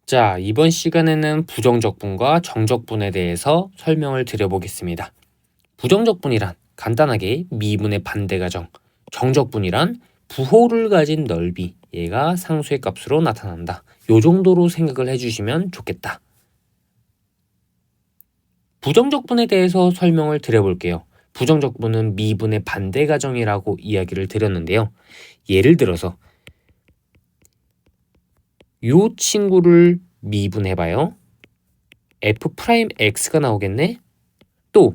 자, 이번 시간에는 부정적분과 정적분에 대해서 설명을 드려보겠습니다. 부정적분이란 간단하게 미분의 반대 가정, 정적분이란 부호를 가진 넓이, 얘가 상수의 값으로 나타난다. 요 정도로 생각을 해주시면 좋겠다. 부정적분에 대해서 설명을 드려볼게요. 부정적분은 미분의 반대 가정이라고 이야기를 드렸는데요. 예를 들어서 요 친구를 미분해봐요. f'x가 나오겠네? 또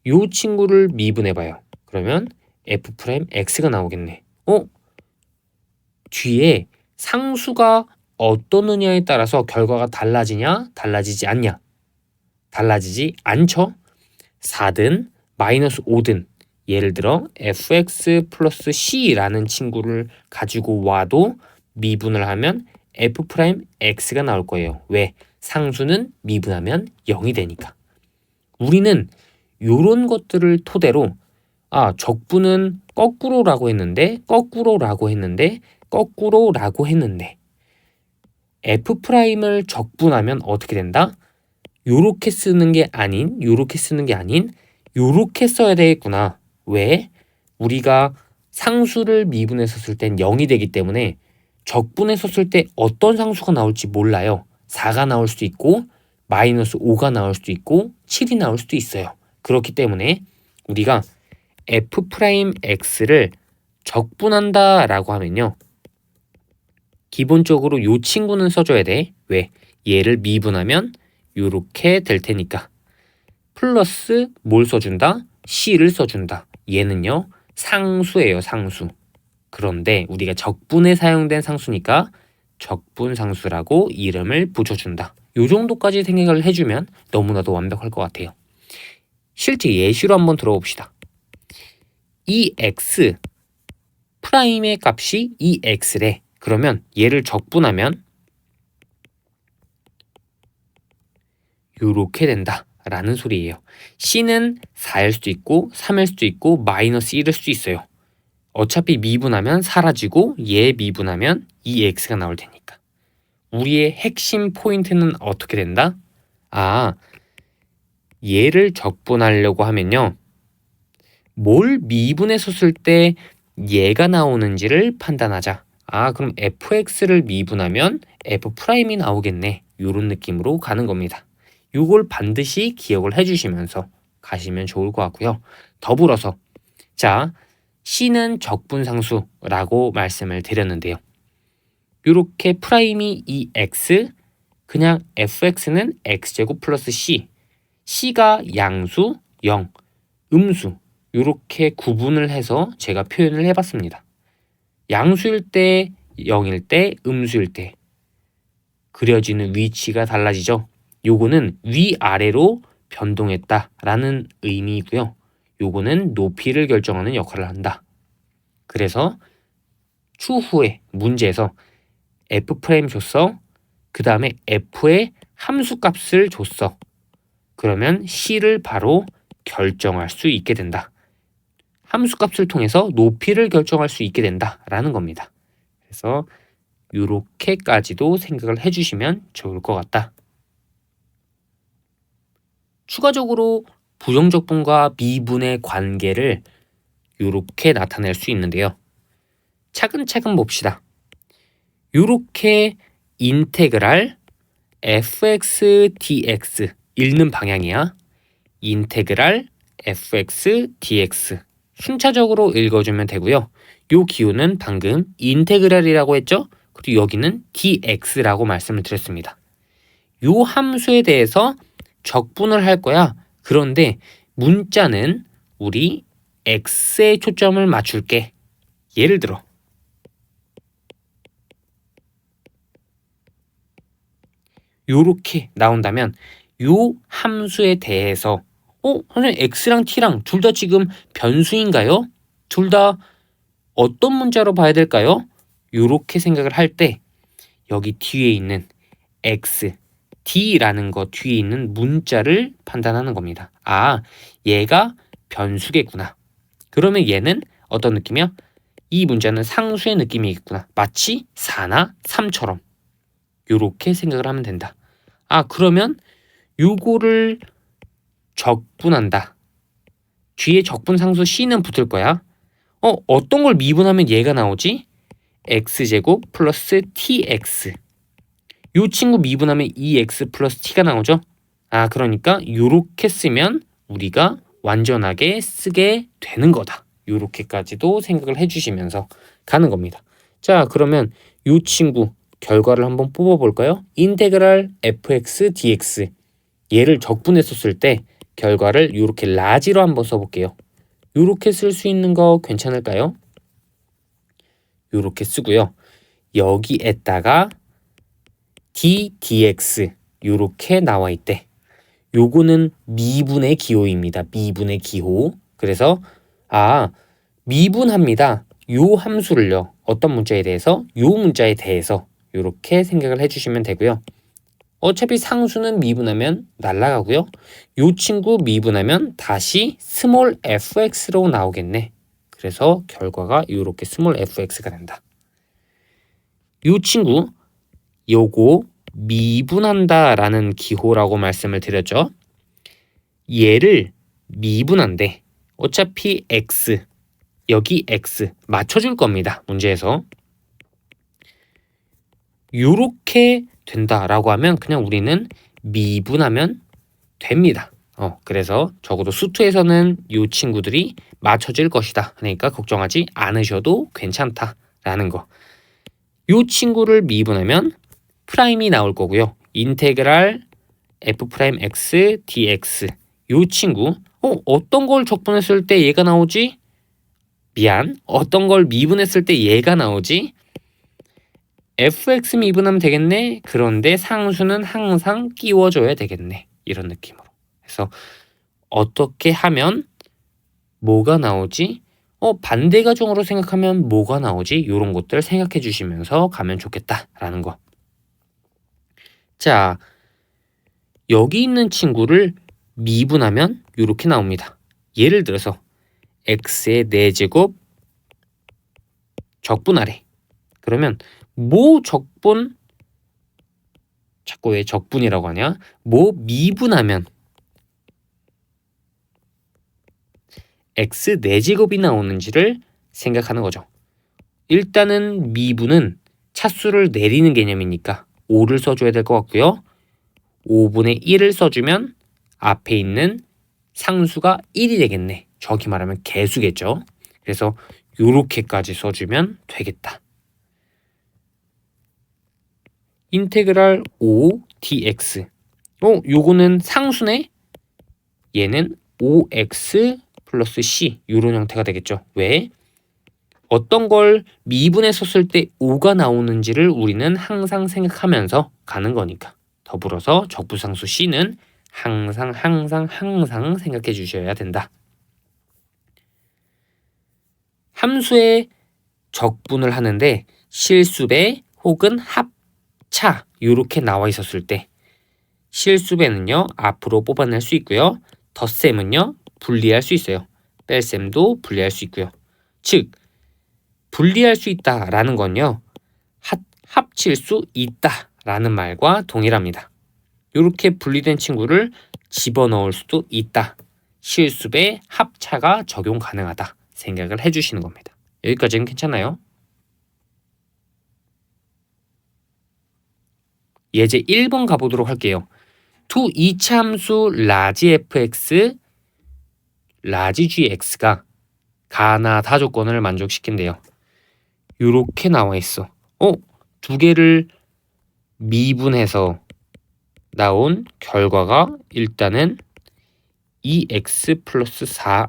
요 친구를 미분해봐요. 그러면 f'x가 나오겠네. 뒤에 상수가 어떠느냐에 따라서 결과가 달라지냐, 달라지지 않냐? 달라지지 않죠? 4든 마이너스 5든 예를 들어 fx 플러스 c라는 친구를 가지고 와도 미분을 하면 f'x가 나올 거예요. 왜? 상수는 미분하면 0이 되니까. 우리는 요런 것들을 토대로 적분은 거꾸로라고 했는데 f'을 적분하면 어떻게 된다? 요렇게 쓰는 게 아닌 요렇게 써야 되겠구나. 왜? 우리가 상수를 미분해서 쓸 땐 0이 되기 때문에 적분해서 쓸 때 어떤 상수가 나올지 몰라요. 4가 나올 수도 있고 마이너스 5가 나올 수도 있고 7이 나올 수도 있어요. 그렇기 때문에 우리가 f'x를 적분한다 라고 하면요, 기본적으로 요 친구는 써줘야 돼. 왜? 얘를 미분하면 요렇게 될 테니까. 플러스 뭘 써준다? c를 써준다. 얘는요 상수예요, 상수. 그런데 우리가 적분에 사용된 상수니까 적분상수라고 이름을 붙여준다. 요 정도까지 생각을 해주면 너무나도 완벽할 것 같아요. 실제 예시로 한번 들어봅시다. 이 x 프라임의 값이 이 x래. 그러면 얘를 적분하면 요렇게 된다 라는 소리예요. c는 4일 수도 있고 3일 수도 있고 마이너스 1일 수도 있어요. 어차피 미분하면 사라지고 얘 미분하면 이 x가 나올 테니까. 우리의 핵심 포인트는 어떻게 된다? 얘를 적분하려고 하면요, 뭘 미분해서 쓸 때 얘가 나오는지를 판단하자. 그럼 fx를 미분하면 f'이 나오겠네. 요런 느낌으로 가는 겁니다. 요걸 반드시 기억을 해주시면서 가시면 좋을 것 같고요. 더불어서 자, c는 적분상수라고 말씀을 드렸는데요. 요렇게 프라임이 이 x, 그냥 fx는 x제곱 플러스 c가 양수, 0, 음수, 요렇게 구분을 해서 제가 표현을 해봤습니다. 양수일 때, 0일 때, 음수일 때 그려지는 위치가 달라지죠. 요거는 위아래로 변동했다라는 의미이고요. 요거는 높이를 결정하는 역할을 한다. 그래서 추후에 문제에서 f' 줬어. 그 다음에 f의 함수값을 줬어. 그러면 c를 바로 결정할 수 있게 된다. 함수값을 통해서 높이를 결정할 수 있게 된다라는 겁니다. 그래서 이렇게까지도 생각을 해주시면 좋을 것 같다. 추가적으로 부정적분과 미분의 관계를 이렇게 나타낼 수 있는데요. 차근차근 봅시다. 이렇게 인테그랄 fx dx 읽는 방향이야. 인테그랄 fx dx 순차적으로 읽어주면 되고요. 요 기호는 방금 인테그랄이라고 했죠? 그리고 여기는 dx라고 말씀을 드렸습니다. 요 함수에 대해서 적분을 할 거야. 그런데 문자는 우리 x에 초점을 맞출게. 예를 들어 요렇게 나온다면 요 함수에 대해서 선생님 x랑 t랑 둘 다 지금 변수인가요? 둘 다 어떤 문자로 봐야 될까요? 요렇게 생각을 할 때 여기 뒤에 있는 x, d라는 거 뒤에 있는 문자를 판단하는 겁니다. 얘가 변수겠구나. 그러면 얘는 어떤 느낌이야? 이 문자는 상수의 느낌이겠구나. 마치 4나 3처럼. 요렇게 생각을 하면 된다. 그러면 요거를 적분한다. 뒤에 적분 상수 c는 붙을 거야. 어떤 걸 미분하면 얘가 나오지? x제곱 플러스 tx. 요 친구 미분하면 2x 플러스 t가 나오죠? 그러니까 요렇게 쓰면 우리가 완전하게 쓰게 되는 거다. 요렇게까지도 생각을 해주시면서 가는 겁니다. 자, 그러면 요 친구 결과를 한번 뽑아볼까요? 인테그랄 fx dx. 얘를 적분했었을 때 결과를 요렇게 라지로 한번 써볼게요. 요렇게 쓸 수 있는 거 괜찮을까요? 요렇게 쓰고요. 여기에다가 dx 요렇게 나와 있대. 요거는 미분의 기호입니다. 미분의 기호. 그래서 미분합니다. 요 함수를요. 어떤 문자에 대해서? 요 문자에 대해서 요렇게 생각을 해주시면 되고요. 어차피 상수는 미분하면 날아가고요. 요 친구 미분하면 다시 스몰 fx로 나오겠네. 그래서 결과가 요렇게 스몰 fx가 된다. 요 친구 요거 미분한다 라는 기호라고 말씀을 드렸죠. 얘를 미분한데 어차피 x 여기 x 맞춰줄 겁니다. 문제에서 요렇게 된다라고 하면 그냥 우리는 미분하면 됩니다. 그래서 적어도 수투에서는 이 친구들이 맞춰질 것이다. 그러니까 걱정하지 않으셔도 괜찮다라는 거. 이 친구를 미분하면 프라임이 나올 거고요. 인테그랄 f'x dx. 이 친구 어떤 걸 적분했을 때 얘가 나오지? 어떤 걸 미분했을 때 얘가 나오지? fx 미분하면 되겠네. 그런데 상수는 항상 끼워줘야 되겠네. 이런 느낌으로. 그래서 어떻게 하면 뭐가 나오지? 반대 가정으로 생각하면 뭐가 나오지? 이런 것들 생각해 주시면서 가면 좋겠다라는 거. 자, 여기 있는 친구를 미분하면 이렇게 나옵니다. 예를 들어서 x의 4제곱 적분하래. 그러면 뭐 적분? 자꾸 왜 적분이라고 하냐? 뭐 미분하면 x 4제곱이 나오는지를 생각하는 거죠. 일단은 미분은 차수를 내리는 개념이니까 5를 써줘야 될 것 같고요. 5분의 1을 써주면 앞에 있는 상수가 1이 되겠네. 정확히 말하면 개수겠죠. 그래서 요렇게까지 써주면 되겠다. 인테그랄 5 dx. 요거는 상수네? 얘는 5x 플러스 c 이런 형태가 되겠죠. 왜? 어떤 걸 미분했었을 때 5가 나오는지를 우리는 항상 생각하면서 가는 거니까. 더불어서 적부상수 c는 항상 생각해 주셔야 된다. 함수의 적분을 하는데 실수배 혹은 합차 이렇게 나와 있었을 때 실수배는요 앞으로 뽑아낼 수 있고요. 덧셈은요 분리할 수 있어요. 뺄셈도 분리할 수 있고요. 즉 분리할 수 있다라는 건요 합칠 수 있다라는 말과 동일합니다. 이렇게 분리된 친구를 집어넣을 수도 있다. 실수배 합차가 적용 가능하다 생각을 해주시는 겁니다. 여기까지는 괜찮아요? 예제 1번 가보도록 할게요. 두 이차함수 라지 fx, 라지 gx가 가나 다 조건을 만족시킨대요. 이렇게 나와 있어. 두 개를 미분해서 나온 결과가 일단은 2x 플러스 4,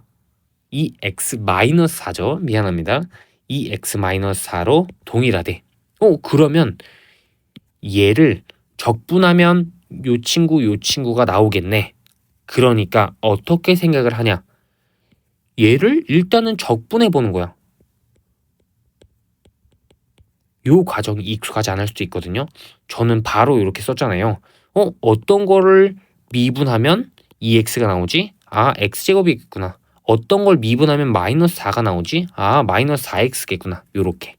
2x 마이너스 4죠. 미안합니다. 2x 마이너스 4로 동일하대. 그러면 얘를 적분하면 요 친구가 나오겠네. 그러니까 어떻게 생각을 하냐? 얘를 일단은 적분해 보는 거야. 요 과정이 익숙하지 않을 수도 있거든요. 저는 바로 이렇게 썼잖아요. 어떤 거를 미분하면 2x가 나오지? x제곱이겠구나. 어떤 걸 미분하면 마이너스 4가 나오지? 아, 마이너스 4x겠구나. 요렇게.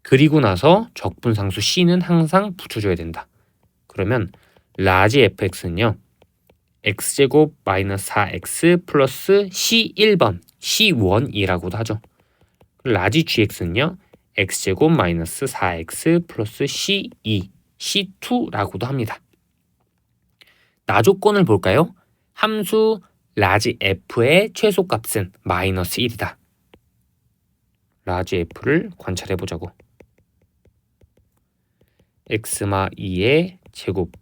그리고 나서 적분상수 c는 항상 붙여줘야 된다. 그러면 라지 fx는요. x제곱 마이너스 4x 플러스 c1번, c1이라고도 하죠. 라지 gx는요. x제곱 마이너스 4x 플러스 c2, c2라고도 합니다. 나조건을 볼까요? 함수 라지 f의 최소값은 마이너스 1이다. 라지 f를 관찰해 보자고. x마 2의 제곱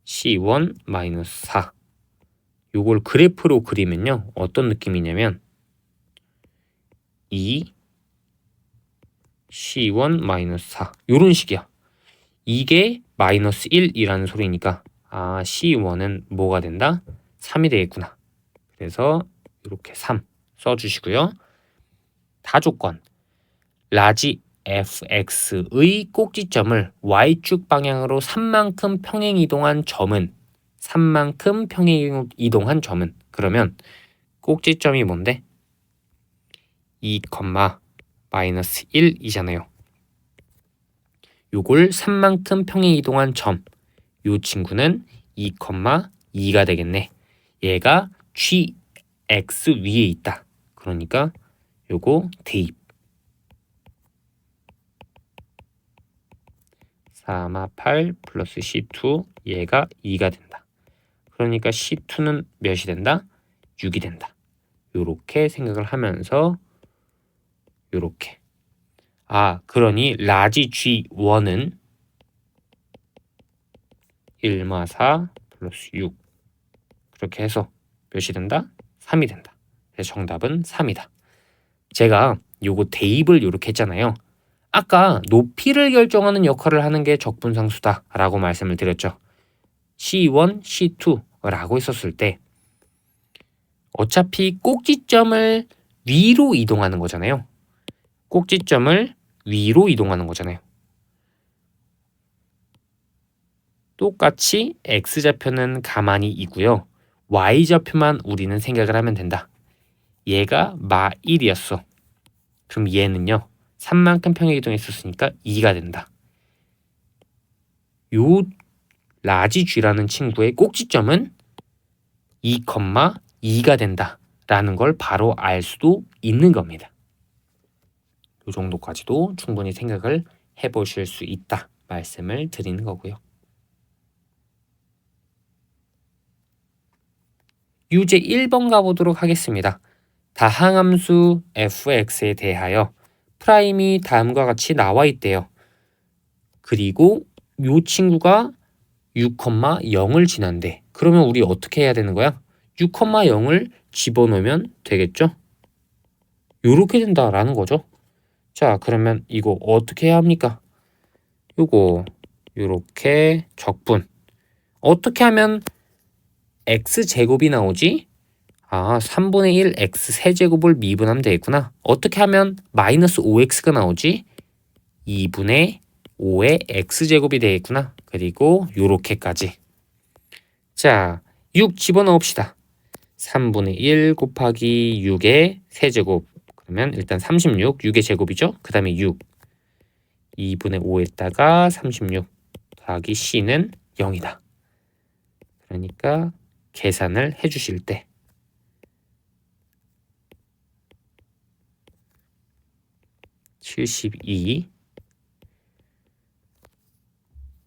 c1 마이너스 4. 요걸 그래프로 그리면요. 어떤 느낌이냐면 2 c1 마이너스 4 요런 식이야. 이게 마이너스 1이라는 소리니까 아, c1은 뭐가 된다? 3이 되겠구나. 그래서 이렇게 3 써주시고요. 다조건 라지 fx의 꼭지점을 y축 방향으로 3만큼 평행이동한 점은 3만큼 평행이동한 점은 그러면 꼭지점이 뭔데? 2, 마이너스 1이잖아요. 요걸 3만큼 평행이동한 점, 요 친구는 2, 2가 되겠네. 얘가 gx 위에 있다. 그러니까 요거 대입. 4마 8 플러스 c2 얘가 2가 된다. 그러니까 c2는 몇이 된다? 6이 된다. 요렇게 생각을 하면서 요렇게. 아, 그러니 라지 G1은 1마 4 플러스 6 그렇게 해서 몇이 된다? 3이 된다. 그래서 정답은 3이다. 제가 요거 대입을 요렇게 했잖아요. 아까 높이를 결정하는 역할을 하는 게 적분상수다 라고 말씀을 드렸죠. C1, C2라고 했었을 때 어차피 꼭지점을 위로 이동하는 거잖아요. 꼭지점을 위로 이동하는 거잖아요. 똑같이 x좌표는 가만히 있고요. y좌표만 우리는 생각을 하면 된다. 얘가 마 1이었어. 그럼 얘는요. 3만큼 평행이동했었으니까 2가 된다. 요 라지 g라는 친구의 꼭지점은 2, 2가 된다. 라는 걸 바로 알 수도 있는 겁니다. 요 정도까지도 충분히 생각을 해보실 수 있다. 말씀을 드리는 거고요. 유제 1번 가보도록 하겠습니다. 다항함수 fx에 대하여 프라임이 다음과 같이 나와 있대요. 그리고 요 친구가 6,0을 지난대. 그러면 우리 어떻게 해야 되는 거야? 6,0을 집어넣으면 되겠죠? 요렇게 된다라는 거죠. 자, 그러면 이거 어떻게 해야 합니까? 요거 요렇게 적분. 어떻게 하면 x제곱이 나오지? 아, 3분의 1 x 세제곱을 미분하면 되겠구나. 어떻게 하면 마이너스 5x가 나오지? 2분의 5의 x제곱이 되겠구나. 그리고 요렇게까지. 자, 6 집어넣읍시다. 3분의 1 곱하기 6의 세제곱. 그러면 일단 36, 6의 제곱이죠? 그 다음에 6. 2분의 5에다가 36 더하기 c는 0이다. 그러니까 계산을 해주실 때 (72)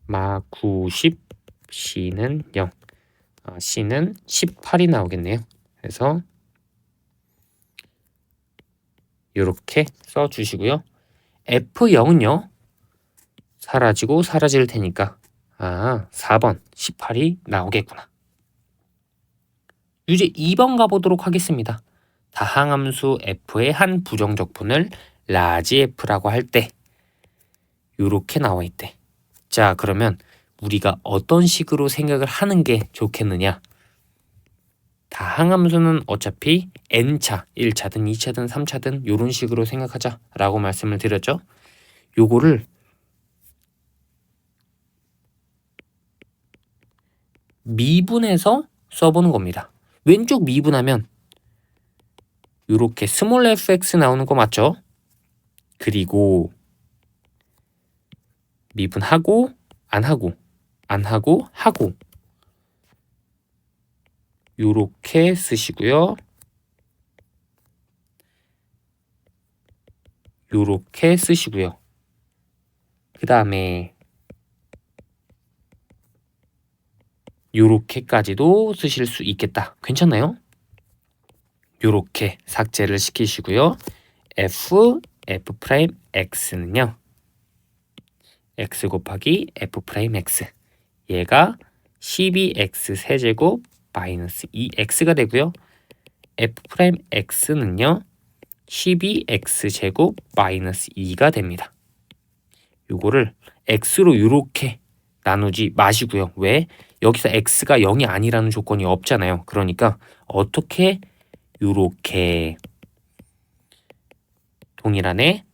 마 90 c는 0 c는 18이 나오겠네요. 그래서 이렇게 써주시고요. F0은요. 사라지고 사라질 테니까 4번 18이 나오겠구나. 유제 2번 가보도록 하겠습니다. 다항함수 f의 한 부정적분을 라지 f라고 할 때 이렇게 나와 있대. 자, 그러면 우리가 어떤 식으로 생각을 하는 게 좋겠느냐? 다항함수는 어차피 n차, 1차든 2차든 3차든 이런 식으로 생각하자라고 말씀을 드렸죠. 요거를 미분해서 써보는 겁니다. 왼쪽 미분하면 요렇게 스몰 fx 나오는 거 맞죠? 그리고 미분하고 안 하고 안 하고 하고 요렇게 쓰시고요. 요렇게 쓰시고요. 그 다음에 요렇게까지도 쓰실 수 있겠다. 괜찮나요? 요렇게 삭제를 시키시고요. f'x는요. x 곱하기 f'x 얘가 12x 세제곱 마이너스 2x가 되고요. f'x는요. 12x 제곱 마이너스 2가 됩니다. 요거를 x로 요렇게 나누지 마시고요. 왜? 여기서 x가 0이 아니라는 조건이 없잖아요. 그러니까 어떻게 요렇게 동일하네?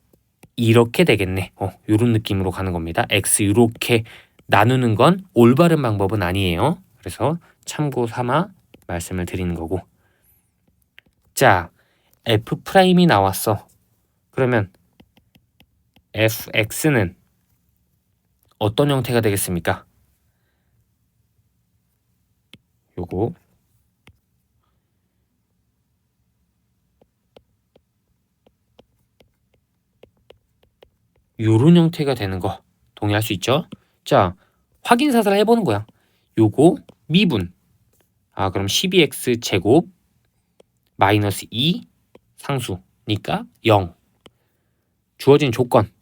이렇게 되겠네. 요런 느낌으로 가는 겁니다. x 요렇게 나누는 건 올바른 방법은 아니에요. 그래서 참고 삼아 말씀을 드리는 거고. 자, f'이 나왔어. 그러면 fx는 어떤 형태가 되겠습니까? 요거 요런 형태가 되는 거 동의할 수 있죠? 자, 확인 사살 해보는 거야. 요거 미분. 그럼 12x 제곱 마이너스 2 상수니까 0. 주어진 조건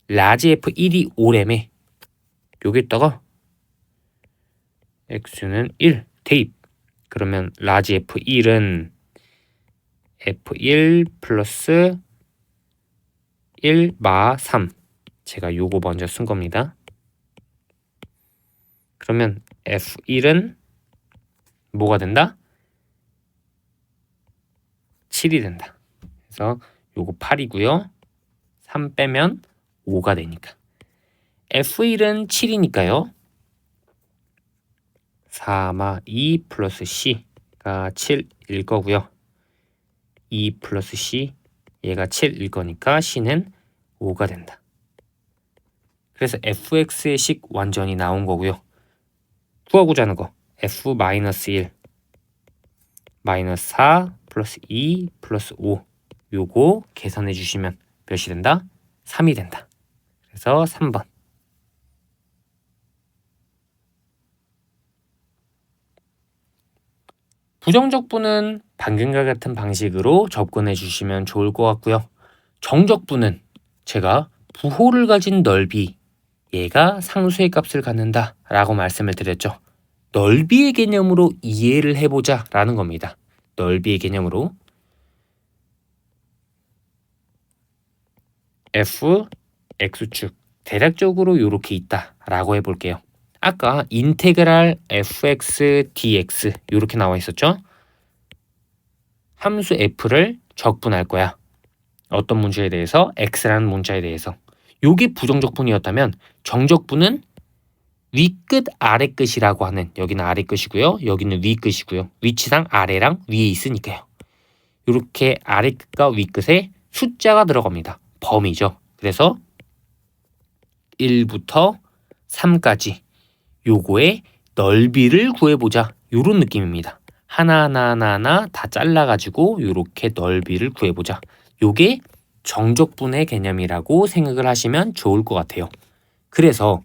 라지 F1이 5래매. 여기다가 x는 1 대입. 그러면 라지 F1은 F1 플러스 1 마 3. 제가 요거 먼저 쓴 겁니다. 그러면 F1은 뭐가 된다? 7이 된다. 그래서 요거 8이고요. 3 빼면 5가 되니까. F1은 7이니까요. 4마 2 플러스 C가 7일 거고요. 2 플러스 C 얘가 7일 거니까 C는 5가 된다. 그래서 fx의 식 완전히 나온 거고요. 구하고자 하는 거 f-1 마이너스 4 플러스 2 플러스 5 요거 계산해 주시면 몇이 된다? 3이 된다. 그래서 3번. 부정적분은 방금과 같은 방식으로 접근해 주시면 좋을 것 같고요. 정적분은 제가 부호를 가진 넓이 얘가 상수의 값을 갖는다 라고 말씀을 드렸죠. 넓이의 개념으로 이해를 해보자 라는 겁니다. 넓이의 개념으로 f x축 대략적으로 이렇게 있다 라고 해볼게요. 아까 인테그랄 fx dx 이렇게 나와 있었죠. 함수 f를 적분할 거야. 어떤 문자에 대해서? x라는 문자에 대해서. 요게 부정적분이었다면 정적분은 위끝 아래끝이라고 하는, 여기는 아래끝이고요. 여기는 위끝이고요. 위치상 아래랑 위에 있으니까요. 이렇게 아래끝과 위끝에 숫자가 들어갑니다. 범위죠. 그래서 1부터 3까지 요거의 넓이를 구해보자. 요런 느낌입니다. 하나하나 다 잘라가지고 요렇게 넓이를 구해보자. 요게 정적분의 개념이라고 생각을 하시면 좋을 것 같아요. 그래서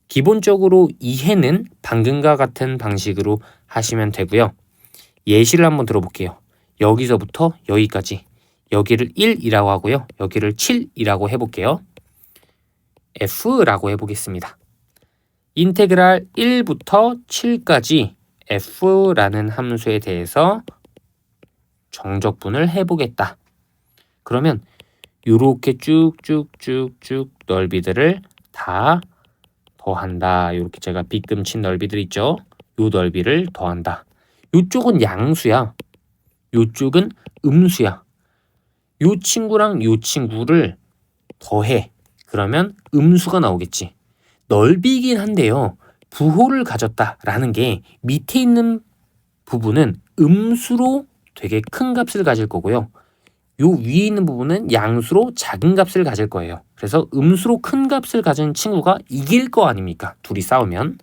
기본적으로 이해는 방금과 같은 방식으로 하시면 되고요. 예시를 한번 들어볼게요. 여기서부터 여기까지 여기를 1이라고 하고요. 여기를 7이라고 해볼게요. f라고 해보겠습니다. 인테그랄 1부터 7까지 f라는 함수에 대해서 정적분을 해보겠다. 그러면 이렇게 쭉쭉쭉쭉 넓이들을 다 더한다. 이렇게 제가 빗금 친 넓이들 있죠. 요 넓이를 더한다. 요쪽은 양수야. 요쪽은 음수야. 요 친구랑 요 친구를 더해. 그러면 음수가 나오겠지. 넓이긴 한데요. 부호를 가졌다라는 게 밑에 있는 부분은 음수로 되게 큰 값을 가질 거고요. 요 위에 있는 부분은 양수로 작은 값을 가질 거예요. 그래서 음수로 큰 값을 가진 친구가 이길 거 아닙니까? 둘이 싸우면.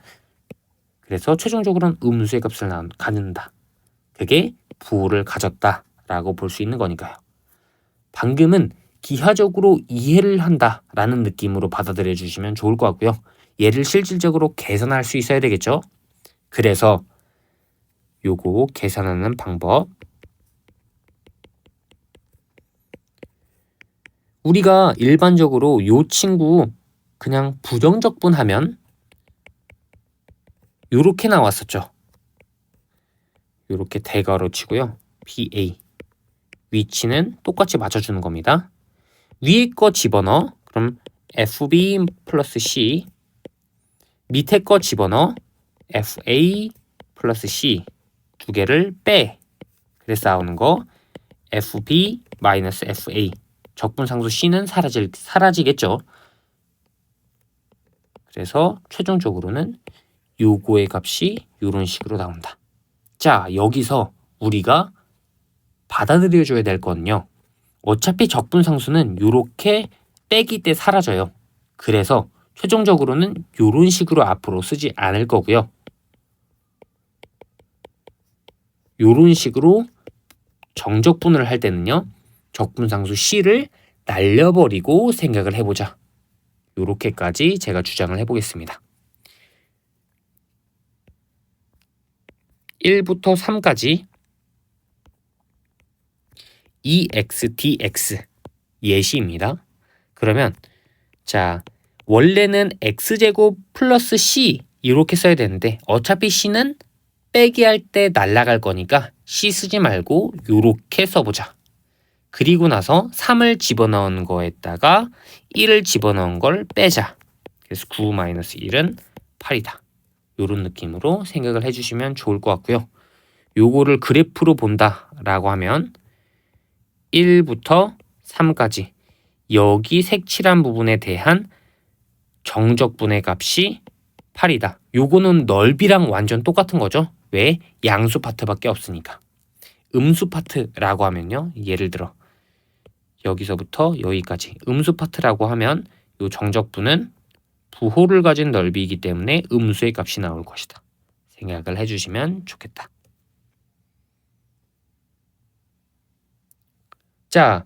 그래서 최종적으로는 음수의 값을 갖는다. 그게 부호를 가졌다라고 볼 수 있는 거니까요. 방금은 기하적으로 이해를 한다라는 느낌으로 받아들여 주시면 좋을 것 같고요. 얘를 실질적으로 계산할 수 있어야 되겠죠? 그래서 요거 계산하는 방법, 우리가 일반적으로 요 친구 그냥 부정적분하면 요렇게 나왔었죠. 요렇게 대괄호 치고요. BA 위치는 똑같이 맞춰주는 겁니다. 위에 거 집어넣어. 그럼 FB 플러스 C, 밑에 거 집어넣어. FA 플러스 C 두 개를 빼. 그래서 나오는 거 FB 마이너스 FA. 적분상수 C는 사라지겠죠. 그래서 최종적으로는 요거의 값이 이런 식으로 나온다. 자, 여기서 우리가 받아들여줘야 될 거는요. 어차피 적분상수는 요렇게 빼기 때 사라져요. 그래서 최종적으로는 요런 식으로 앞으로 쓰지 않을 거고요. 요런 식으로 정적분을 할 때는요. 적분상수 C를 날려버리고 생각을 해보자. 요렇게까지 제가 주장을 해보겠습니다. 1부터 3까지 EX, DX 예시입니다. 그러면 자, 원래는 X제곱 플러스 C 이렇게 써야 되는데 어차피 C는 빼기 할 때 날라갈 거니까 C 쓰지 말고 요렇게 써보자. 그리고 나서 3을 집어넣은 거에다가 1을 집어넣은 걸 빼자. 그래서 9-1은 8이다. 요런 느낌으로 생각을 해주시면 좋을 것 같고요. 요거를 그래프로 본다라고 하면 1부터 3까지 여기 색칠한 부분에 대한 정적분의 값이 8이다. 요거는 넓이랑 완전 똑같은 거죠. 왜? 양수 파트밖에 없으니까. 음수 파트라고 하면요. 예를 들어 여기서부터 여기까지 음수 파트라고 하면 요 정적분은 부호를 가진 넓이이기 때문에 음수의 값이 나올 것이다. 생각을 해주시면 좋겠다. 자,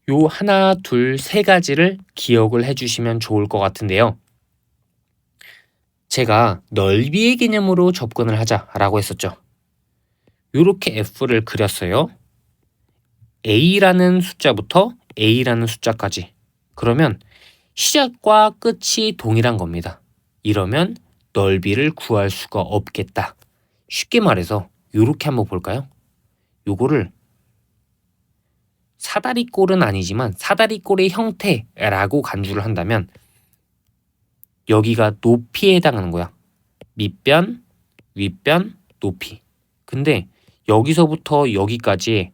요 하나, 둘, 세 가지를 기억을 해주시면 좋을 것 같은데요. 제가 넓이의 개념으로 접근을 하자라고 했었죠. 요렇게 F를 그렸어요. A라는 숫자부터 A라는 숫자까지. 그러면 시작과 끝이 동일한 겁니다. 이러면 넓이를 구할 수가 없겠다. 쉽게 말해서 요렇게 한번 볼까요? 요거를 사다리꼴은 아니지만 사다리꼴의 형태라고 간주를 한다면 여기가 높이에 해당하는 거야. 밑변, 윗변, 높이. 근데 여기서부터 여기까지의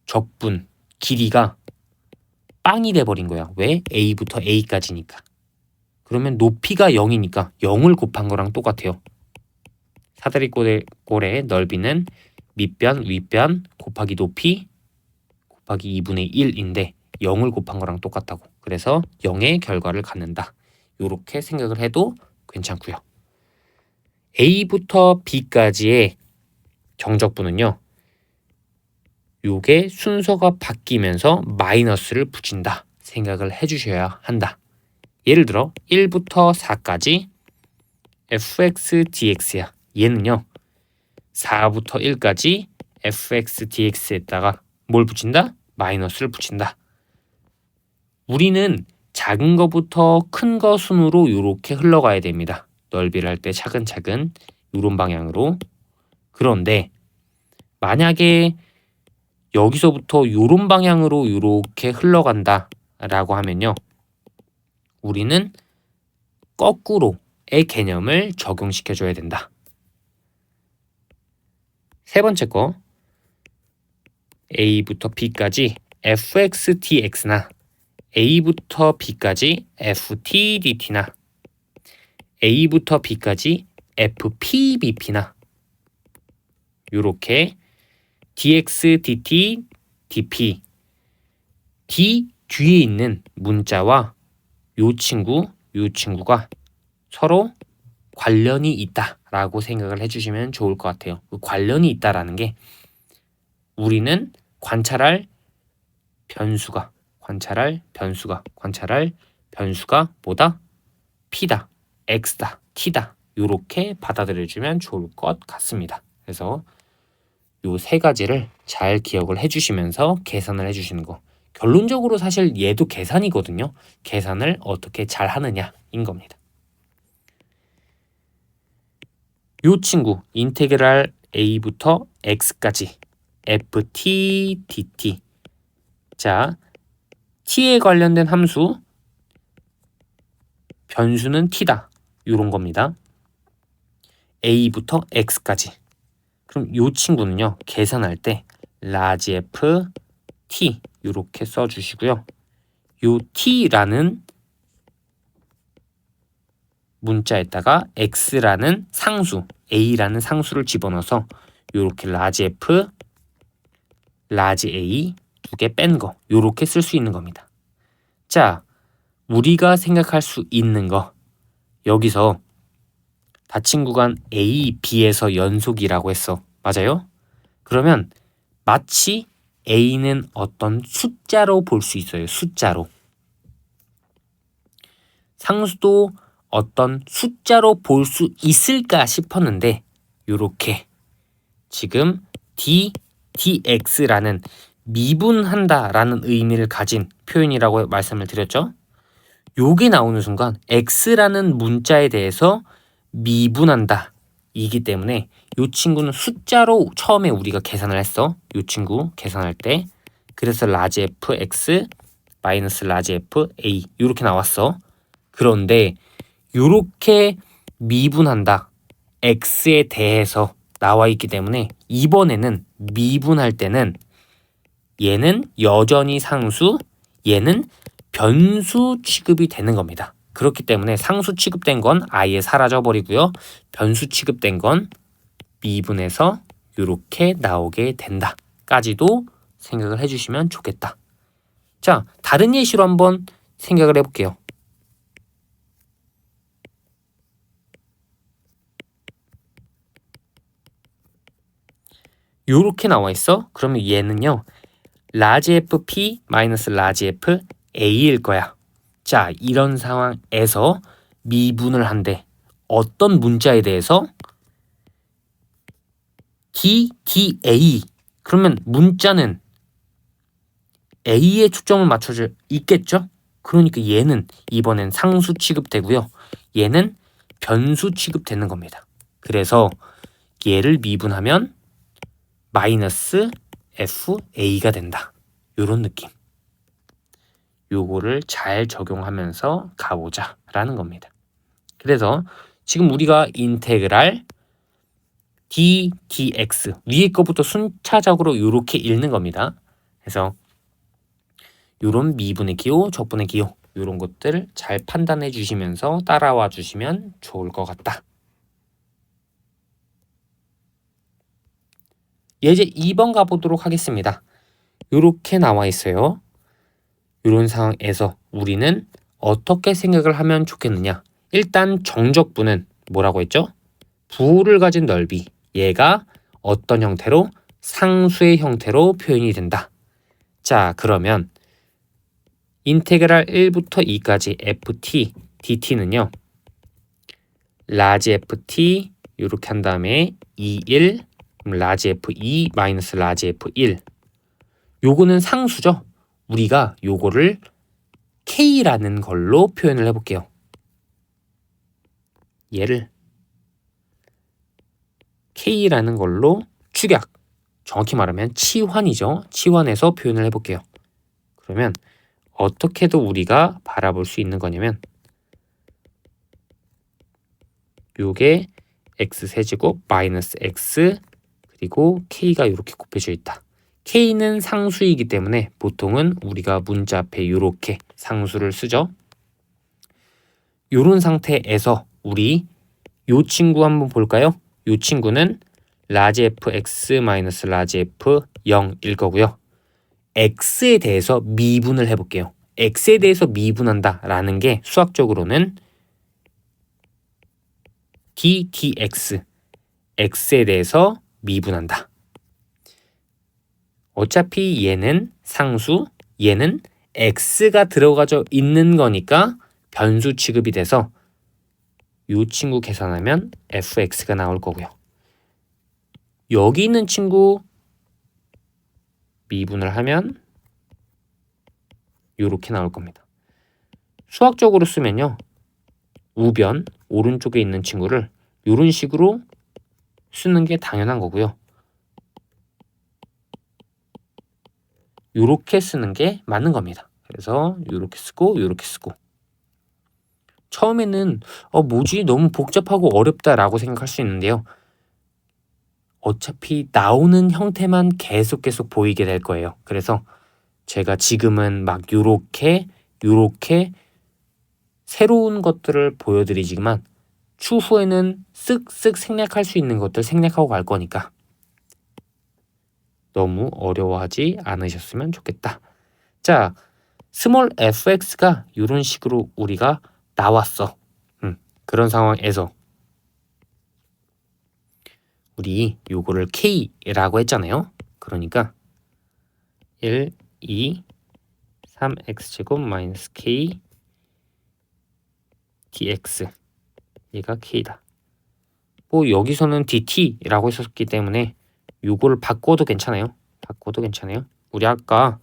적분, 길이가 빵이 돼버린 거야. 왜? A부터 A까지니까. 그러면 높이가 0이니까 0을 곱한 거랑 똑같아요. 사다리꼴의 넓이는 밑변, 윗변 곱하기 높이 곱하기 2분의 1인데 0을 곱한 거랑 똑같다고. 그래서 0의 결과를 갖는다. 이렇게 생각을 해도 괜찮고요. A부터 B까지의 정적분은요. 요게 순서가 바뀌면서 마이너스를 붙인다. 생각을 해주셔야 한다. 예를 들어 1부터 4까지 fx dx야. 얘는요. 4부터 1까지 fx dx에다가 뭘 붙인다? 마이너스를 붙인다. 우리는 작은 거부터 큰 거 순으로 이렇게 흘러가야 됩니다. 넓이를 할 때 차근차근 이런 방향으로. 그런데 만약에 여기서부터 이런 방향으로 이렇게 흘러간다 라고 하면요. 우리는 거꾸로의 개념을 적용시켜 줘야 된다. 세 번째 거 A부터 B까지 fx dx나 A부터 B까지 ft dt나 A부터 B까지 fp bp나 요렇게 dx dt dp d 뒤에 있는 문자와 요 친구가 서로 관련이 있다라고 생각을 해주시면 좋을 것 같아요. 그 관련이 있다라는 게 우리는 관찰할 변수가 뭐다? p다, x다, t다 이렇게 받아들여주면 좋을 것 같습니다. 그래서 요 세 가지를 잘 기억을 해주시면서 계산을 해주시는 거. 결론적으로 사실 얘도 계산이거든요. 계산을 어떻게 잘 하느냐인 겁니다. 요 친구 인테그랄 a부터 x까지 ft dt. 자, t에 관련된 함수 변수는 t다. 요런 겁니다. a부터 x까지. 그럼 요 친구는요. 계산할 때 large F t 이렇게 써주시고요. 요 t라는 문자에다가 x라는 상수, a라는 상수를 집어넣어서 이렇게 large F, large A 두 개 뺀 거 이렇게 쓸 수 있는 겁니다. 자, 우리가 생각할 수 있는 거 여기서 닫힌 구간 A, B에서 연속이라고 했어. 맞아요? 그러면 마치 A는 어떤 숫자로 볼 수 있어요. 숫자로. 상수도 어떤 숫자로 볼 수 있을까 싶었는데 요렇게 지금 dx라는 미분한다라는 의미를 가진 표현이라고 말씀을 드렸죠. 요게 나오는 순간 x라는 문자에 대해서 미분한다 이기 때문에 요 친구는 숫자로 처음에 우리가 계산을 했어. 요 친구 계산할 때 그래서 large fx 마이너스 large f a 이렇게 나왔어. 그런데 요렇게 미분한다 x에 대해서 나와 있기 때문에 이번에는 미분할 때는 얘는 여전히 상수, 얘는 변수 취급이 되는 겁니다. 그렇기 때문에 상수 취급된 건 아예 사라져 버리고요. 변수 취급된 건 미분해서 이렇게 나오게 된다 까지도 생각을 해주시면 좋겠다. 자, 다른 예시로 한번 생각을 해볼게요. 요렇게 나와 있어. 그러면 얘는요. large fp 마이너스 large f a일 거야. 자, 이런 상황에서 미분을 한대. 어떤 문자에 대해서? dA. 그러면 문자는 A에 초점을 맞춰져 있겠죠? 그러니까 얘는 이번엔 상수 취급되고요. 얘는 변수 취급되는 겁니다. 그래서 얘를 미분하면 마이너스 FA가 된다. 요런 느낌. 요거를 잘 적용하면서 가보자 라는 겁니다. 그래서 지금 우리가 인테그랄 dx 위에 거부터 순차적으로 이렇게 읽는 겁니다. 그래서 요런 미분의 기호, 적분의 기호 요런 것들 잘 판단해 주시면서 따라와 주시면 좋을 것 같다. 예제 2번 가보도록 하겠습니다. 요렇게 나와 있어요. 이런 상황에서 우리는 어떻게 생각을 하면 좋겠느냐. 일단 정적분은 뭐라고 했죠? 부호를 가진 넓이. 얘가 어떤 형태로? 상수의 형태로 표현이 된다. 자, 그러면 인테그랄 1부터 2까지 ft, dt는요. large ft 이렇게 한 다음에 21, large f2 마이너스 large f1 요거는 상수죠. 우리가 요거를 K라는 걸로 표현을 해볼게요. 얘를 K라는 걸로 축약, 정확히 말하면 치환이죠. 치환해서 표현을 해볼게요. 그러면 어떻게도 우리가 바라볼 수 있는 거냐면 요게 x세제곱 마이너스 x 그리고 K가 이렇게 곱해져 있다. K는 상수이기 때문에 보통은 우리가 문자 앞에 이렇게 상수를 쓰죠. 이런 상태에서 우리 요 친구 한번 볼까요? 요 친구는 large fx 마이너스 large f 0일 거고요. x에 대해서 미분을 해볼게요. x에 대해서 미분한다 라는 게 수학적으로는 ddx, x에 대해서 미분한다. 어차피 얘는 상수, 얘는 x가 들어가져 있는 거니까 변수 취급이 돼서 이 친구 계산하면 fx가 나올 거고요. 여기 있는 친구 미분을 하면 이렇게 나올 겁니다. 수학적으로 쓰면요. 우변, 오른쪽에 있는 친구를 이런 식으로 쓰는 게 당연한 거고요. 이렇게 쓰는 게 맞는 겁니다. 그래서 이렇게 쓰고 이렇게 쓰고 처음에는 뭐지? 너무 복잡하고 어렵다라고 생각할 수 있는데요. 어차피 나오는 형태만 계속 보이게 될 거예요. 그래서 제가 지금은 막 요렇게 새로운 것들을 보여드리지만 추후에는 쓱쓱 생략할 수 있는 것들 생략하고 갈 거니까 너무 어려워하지 않으셨으면 좋겠다. 자, 스몰 fx가 이런 식으로 우리가 나왔어. 그런 상황에서 우리 요거를 k라고 했잖아요. 그러니까 1, 2, 3x제곱 마이너스 k dx 얘가 k다. 뭐 여기서는 dt라고 했었기 때문에 요거를 바꿔도 괜찮아요. 우리 아까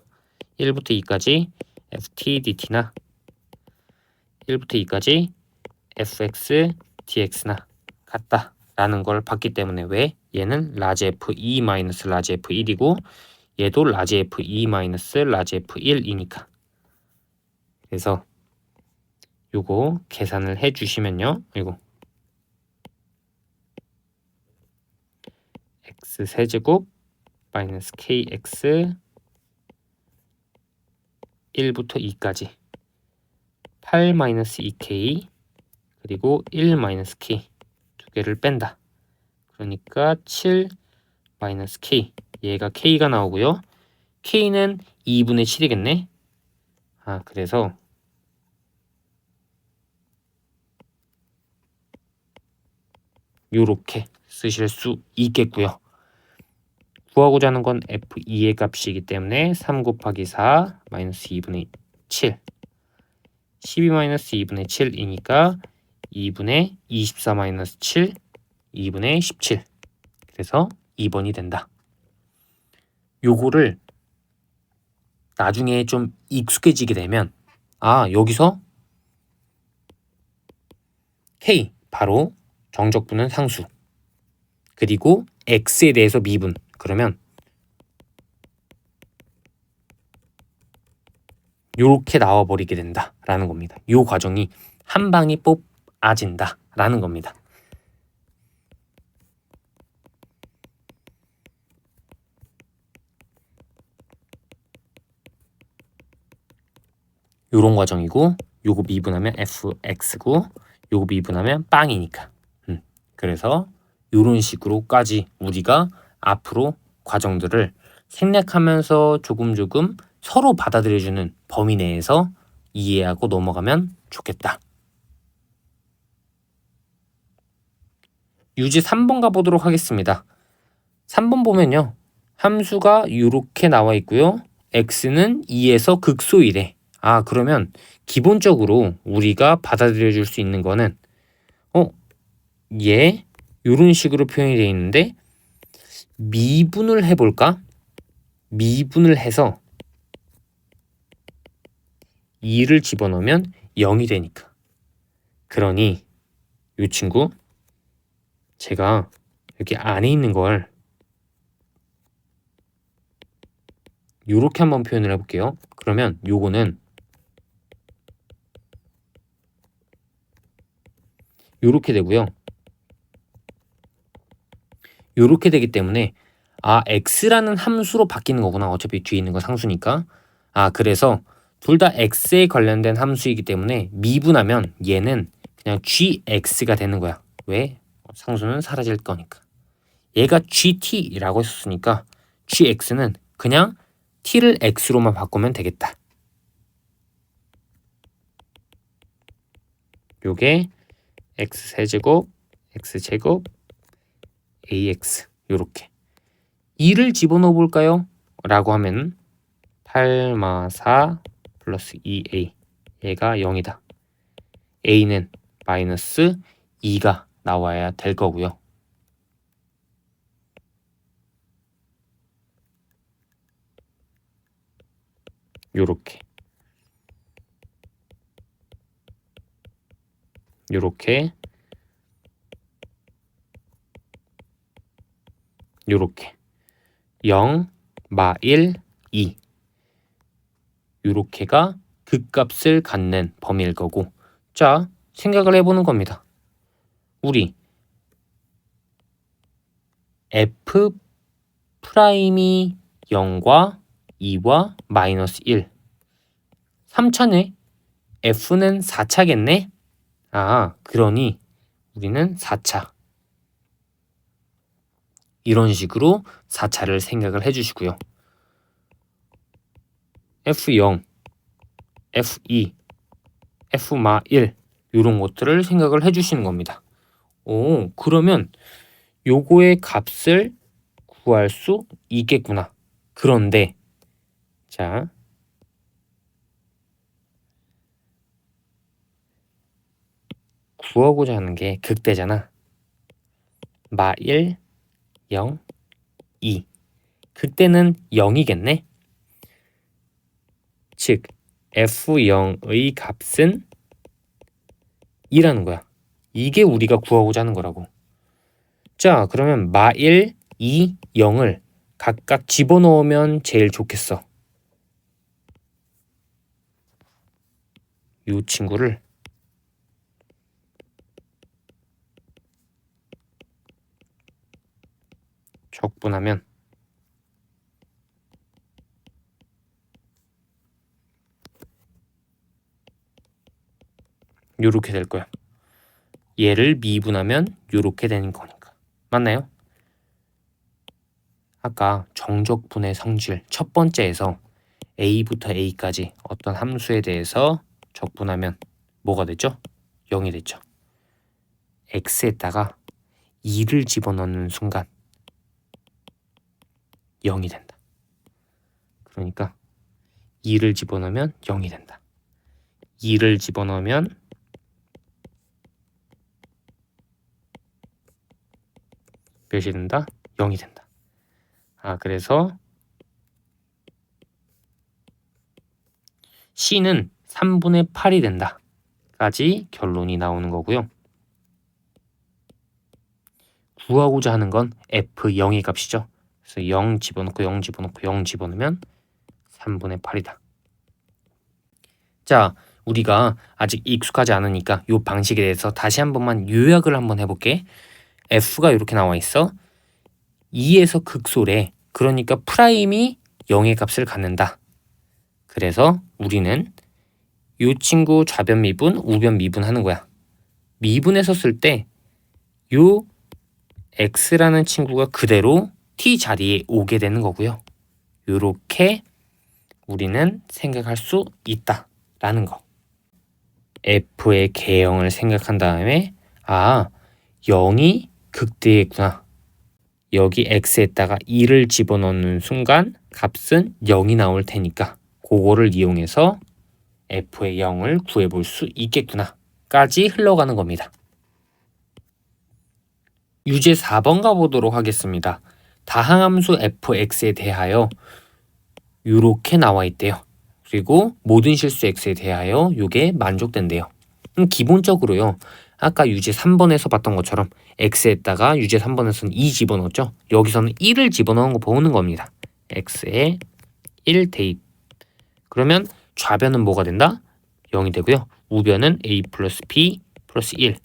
1부터 2까지 ft dt나 1부터 2까지 fx dx나 같다 라는 걸 봤기 때문에 왜? 얘는 라지 f2 마이너스 라지 f1이고 얘도 라지 f2 마이너스 라지 f1이니까. 그래서 요거 계산을 해 주시면요. 이거 x 세제곱 마이너스 kx 1부터 2까지 8 마이너스 2k 그리고 1 마이너스 k 두 개를 뺀다. 그러니까 7 마이너스 k 얘가 k가 나오고요. k는 2분의 7이겠네. 그래서 요렇게 쓰실 수 있겠고요. 구하고자 하는 건 f2의 값이기 때문에 3 곱하기 4 마이너스 2분의 7 12 마이너스 2분의 7이니까 2분의 24 마이너스 7 2분의 17 그래서 2번이 된다. 요거를 나중에 좀 익숙해지게 되면 여기서 k 바로 정적분은 상수 그리고 x에 대해서 미분 그러면 요렇게 나와버리게 된다라는 겁니다. 요 과정이 한 방에 뽑아진다라는 겁니다. 요런 과정이고 요거 미분하면 fx고 요거 미분하면 빵이니까. 그래서 요런 식으로까지 우리가 앞으로 과정들을 생략하면서 조금 서로 받아들여주는 범위 내에서 이해하고 넘어가면 좋겠다. 유지 3번 가보도록 하겠습니다. 3번 보면요. 함수가 이렇게 나와 있고요. x는 2에서 극소이래. 그러면 기본적으로 우리가 받아들여 줄 수 있는 거는 얘 이런 식으로 표현이 되어 있는데 미분을 해볼까? 미분을 해서 2를 집어넣으면 0이 되니까. 그러니 이 친구 제가 여기 안에 있는 걸 이렇게 한번 표현을 해볼게요. 그러면 요거는 요렇게 되고요. 요렇게 되기 때문에 x라는 함수로 바뀌는 거구나. 어차피 뒤에 있는 거 상수니까. 그래서 둘 다 x에 관련된 함수이기 때문에 미분하면 얘는 그냥 gx가 되는 거야. 왜? 상수는 사라질 거니까. 얘가 gt라고 했었으니까 gx는 그냥 t를 x로만 바꾸면 되겠다. 요게 x세제곱, x제곱, ax 요렇게 2를 집어넣어 볼까요? 라고 하면 8마4 플러스 2a 얘가 0이다. a는 마이너스 2가 나와야 될 거고요. 요렇게 요렇게 요렇게 0, 마 1, 2 요렇게가 극값을 갖는 범위일 거고, 자 생각을 해보는 겁니다. 우리 f 프라임이 0과 2와 마이너스 1 3차네. f는 4차겠네. 그러니 우리는 4차 이런 식으로 4차를 생각을 해주시고요. F0, F2, F마 1 이런 것들을 생각을 해주시는 겁니다. 그러면 요거의 값을 구할 수 있겠구나. 그런데 자 구하고자 하는 게 극대잖아. 마 1, 0, 2 극대는 0이겠네. 즉 F0의 값은 2라는 거야. 이게 우리가 구하고자 하는 거라고. 자 그러면 마 1, 2, 0을 각각 집어넣으면 제일 좋겠어. 이 친구를 적분하면 요렇게 될 거야. 얘를 미분하면 요렇게 되는 거니까. 맞나요? 아까 정적분의 성질 첫 번째에서 a부터 a까지 어떤 함수에 대해서 적분하면 뭐가 됐죠? 0이 됐죠. x에다가 2를 집어넣는 순간 0이 된다. 그러니까 2를 집어넣으면 0이 된다. 2를 집어넣으면 몇이 된다? 0이 된다. 그래서 C는 3분의 8이 된다. 까지 결론이 나오는 거고요. 구하고자 하는 건 F0의 값이죠. 그래서 0 집어넣고 0 집어넣고 0 집어넣으면 3분의 8이다. 자, 우리가 아직 익숙하지 않으니까 이 방식에 대해서 다시 한 번만 요약을 한번 해볼게. F가 이렇게 나와 있어. 2에서 극소래. 그러니까 프라임이 0의 값을 갖는다. 그래서 우리는 이 친구 좌변 미분, 우변 미분 하는 거야. 미분해서 쓸 때 요 x라는 친구가 그대로 t 자리에 오게 되는 거고요. 요렇게 우리는 생각할 수 있다라는 거. f의 개형을 생각한 다음에 0이 극대했구나. 여기 x에다가 2를 집어넣는 순간 값은 0이 나올 테니까 그거를 이용해서 f의 0을 구해볼 수 있겠구나 까지 흘러가는 겁니다. 유제 4번 가보도록 하겠습니다. 다항함수 fx에 대하여 이렇게 나와 있대요. 그리고 모든 실수 x에 대하여 이게 만족된대요. 기본적으로요. 아까 유제 3번에서 봤던 것처럼 x에다가 유제 3번에서는 2 집어넣었죠. 여기서는 1을 집어넣은 거 보는 겁니다. x에 1 대입. 그러면 좌변은 뭐가 된다? 0이 되고요. 우변은 a 플러스 b 플러스 1.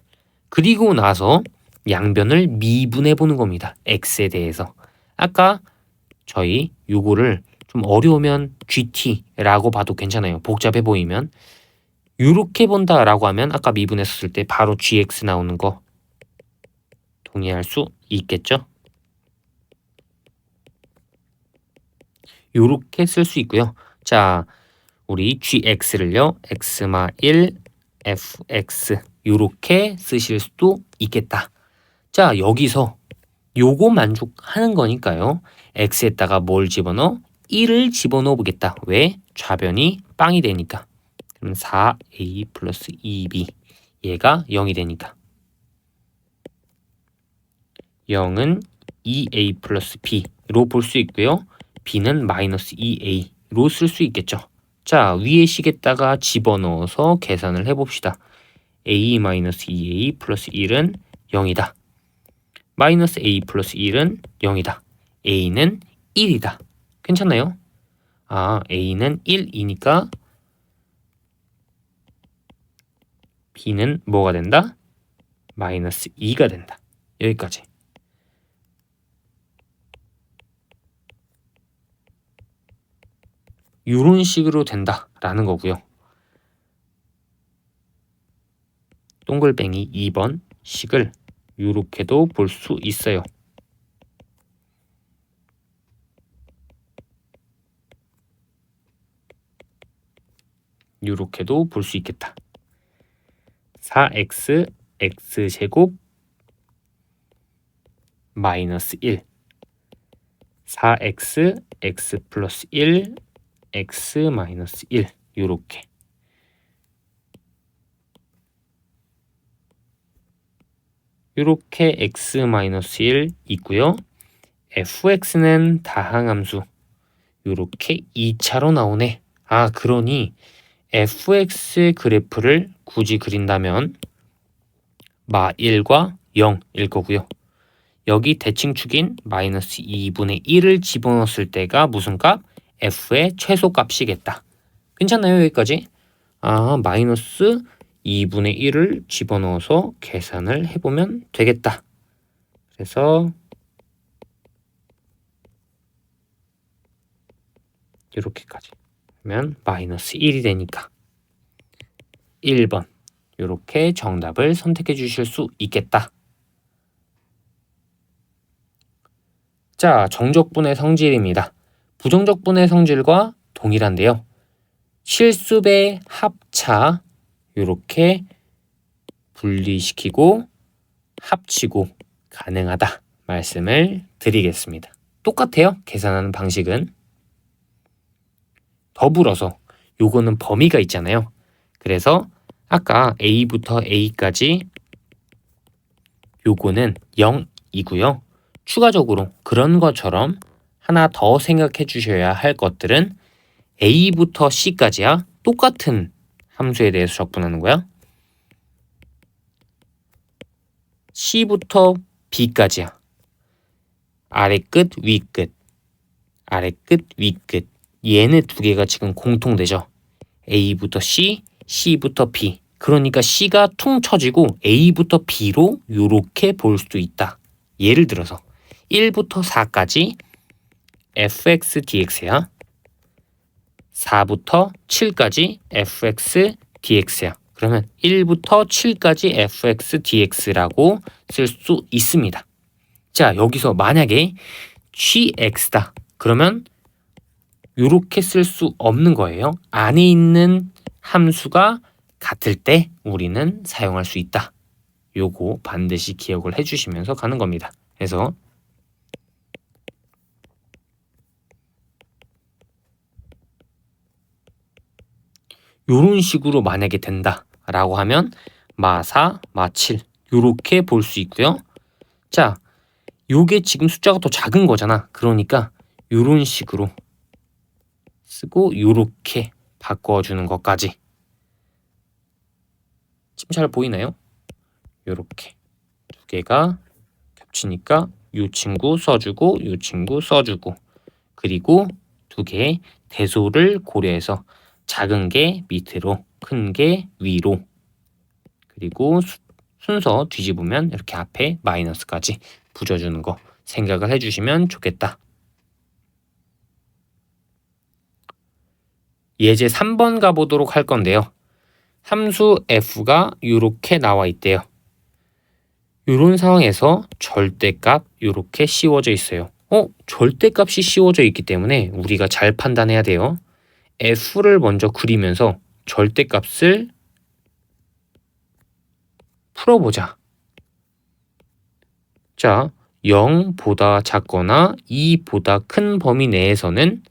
그리고 나서 양변을 미분해 보는 겁니다. x에 대해서. 아까 저희 요거를 좀 어려우면 GT라고 봐도 괜찮아요. 복잡해 보이면. 이렇게 본다라고 하면 아까 미분했을 때 바로 GX 나오는 거 동의할 수 있겠죠? 요렇게 쓸 수 있고요. 자, 우리 gx를요. x마 1 fx 요렇게 쓰실 수도 있겠다. 자, 여기서 요거 만족하는 거니까요. x에다가 뭘 집어넣어? 1을 집어넣어 보겠다. 왜? 좌변이 빵이 되니까. 그럼 4a 플러스 2b 얘가 0이 되니까 0은 2a 플러스 b로 볼 수 있고요. b는 마이너스 2a로 쓸 수 있겠죠. 자, 위에 식에다가 집어넣어서 계산을 해봅시다. a 마이너스 2a 플러스 1은 0이다. 마이너스 a 플러스 1은 0이다. a는 1이다. 괜찮나요? 아, a는 1이니까 b는 뭐가 된다? 마이너스 2가 된다. 여기까지. 이런 식으로 된다라는 거고요. 동글뱅이 2번 식을 이렇게도 볼 수 있어요. 이렇게도 볼 수 있겠다. 4x x제곱 마이너스 1 4x x 플러스 1 x 마이너스 1 요렇게 x 마이너스 1 있고요. fx는 다항함수 요렇게 2차로 나오네. 아, 그러니 fx의 그래프를 굳이 그린다면 마 1과 0일 거고요. 여기 대칭축인 마이너스 2분의 1을 집어넣었을 때가 무슨 값? f의 최소값이겠다. 괜찮나요? 여기까지? 아, 마이너스 2분의 1을 집어넣어서 계산을 해보면 되겠다. 그래서 이렇게까지 하면 마이너스 1이 되니까 1번 이렇게 정답을 선택해 주실 수 있겠다. 자, 정적분의 성질입니다. 부정적분의 성질과 동일한데요. 실수배 합차 이렇게 분리시키고 합치고 가능하다 말씀을 드리겠습니다. 똑같아요. 계산하는 방식은. 더불어서 요거는 범위가 있잖아요. 그래서 아까 A부터 A까지 요거는 0이고요. 추가적으로 그런 것처럼 하나 더 생각해 주셔야 할 것들은 A부터 C까지야 똑같은 함수에 대해서 적분하는 거야. C부터 B까지야. 아래 끝, 위 끝. 아래 끝, 위 끝. 얘네 두 개가 지금 공통되죠. A부터 C, C부터 B. 그러니까 C가 퉁 쳐지고 A부터 B로 요렇게 볼 수도 있다. 예를 들어서 1부터 4까지 fx dx야. 4부터 7까지 fx dx야. 그러면 1부터 7까지 fx dx라고 쓸 수 있습니다. 자, 여기서 만약에 gx다. 그러면 이렇게 쓸 수 없는 거예요. 안에 있는 함수가 같을 때 우리는 사용할 수 있다. 요거 반드시 기억을 해주시면서 가는 겁니다. 그래서 요런 식으로 만약에 된다라고 하면 마4, 마7 요렇게 볼 수 있고요. 자, 요게 지금 숫자가 더 작은 거잖아. 그러니까 요런 식으로 쓰고 요렇게 바꿔주는 것까지. 지금 잘 보이나요? 요렇게 두 개가 겹치니까 요 친구 써주고 요 친구 써주고 그리고 두 개의 대소를 고려해서 작은 게 밑으로 큰 게 위로 그리고 순서 뒤집으면 이렇게 앞에 마이너스까지 붙여주는 거 생각을 해주시면 좋겠다. 예제 3번 가보도록 할 건데요. 함수 f가 이렇게 나와 있대요. 이런 상황에서 절대값 이렇게 씌워져 있어요. 절대값이 씌워져 있기 때문에 우리가 잘 판단해야 돼요. f를 먼저 그리면서 절대값을 풀어보자. 자, 0보다 작거나 2보다 큰 범위 내에서는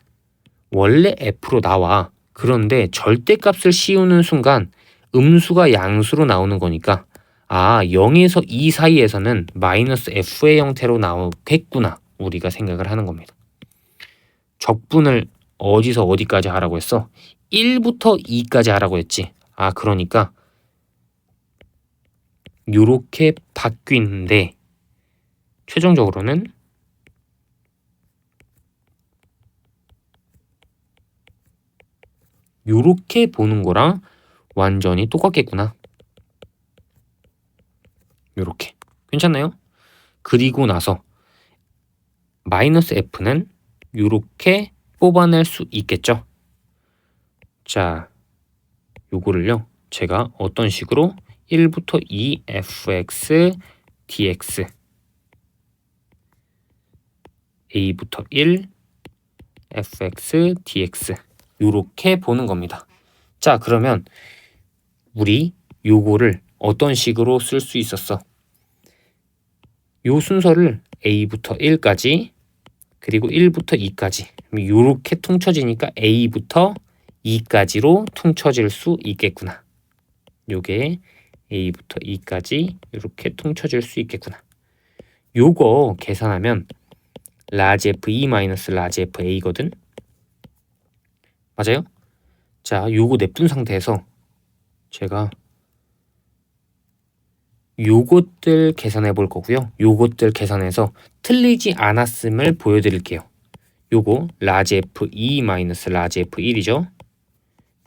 원래 f로 나와. 그런데 절대값을 씌우는 순간 음수가 양수로 나오는 거니까 0에서 2 사이에서는 마이너스 f의 형태로 나오겠구나. 우리가 생각을 하는 겁니다. 적분을 어디서 어디까지 하라고 했어? 1부터 2까지 하라고 했지. 그러니까 요렇게 바뀌는데 최종적으로는 요렇게 보는 거랑 완전히 똑같겠구나. 요렇게. 괜찮나요? 그리고 나서 마이너스 f는 요렇게 뽑아낼 수 있겠죠? 자, 요거를요. 제가 어떤 식으로 1부터 2 fx dx a부터 1 fx dx 요렇게 보는 겁니다. 자, 그러면 우리 요거를 어떤 식으로 쓸 수 있었어? 요 순서를 a부터 1까지 그리고 1부터 2까지 요렇게 퉁쳐지니까 a부터 2까지로 퉁쳐질 수 있겠구나. 요게 a부터 2까지 이렇게 퉁쳐질 수 있겠구나. 요거 계산하면 라지 f2 마이너스 라지 fa거든. 맞아요? 자, 요거 냅둔 상태에서 제가 요것들 계산해 볼 거고요. 요것들 계산해서 틀리지 않았음을 보여드릴게요. 요거 라지 f2 마이너스 라지 f1이죠.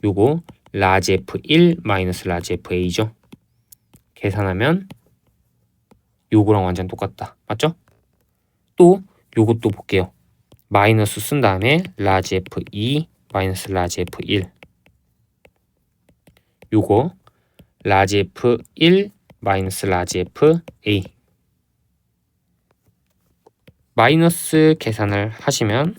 요거 라지 f1 마이너스 라지 fa죠. 계산하면 요거랑 완전 똑같다. 맞죠? 또 요것도 볼게요. 마이너스 쓴 다음에 라지 f2 마이너스 라지 f1 요거 라지 f1 마이너스 라지 fa 마이너스 계산을 하시면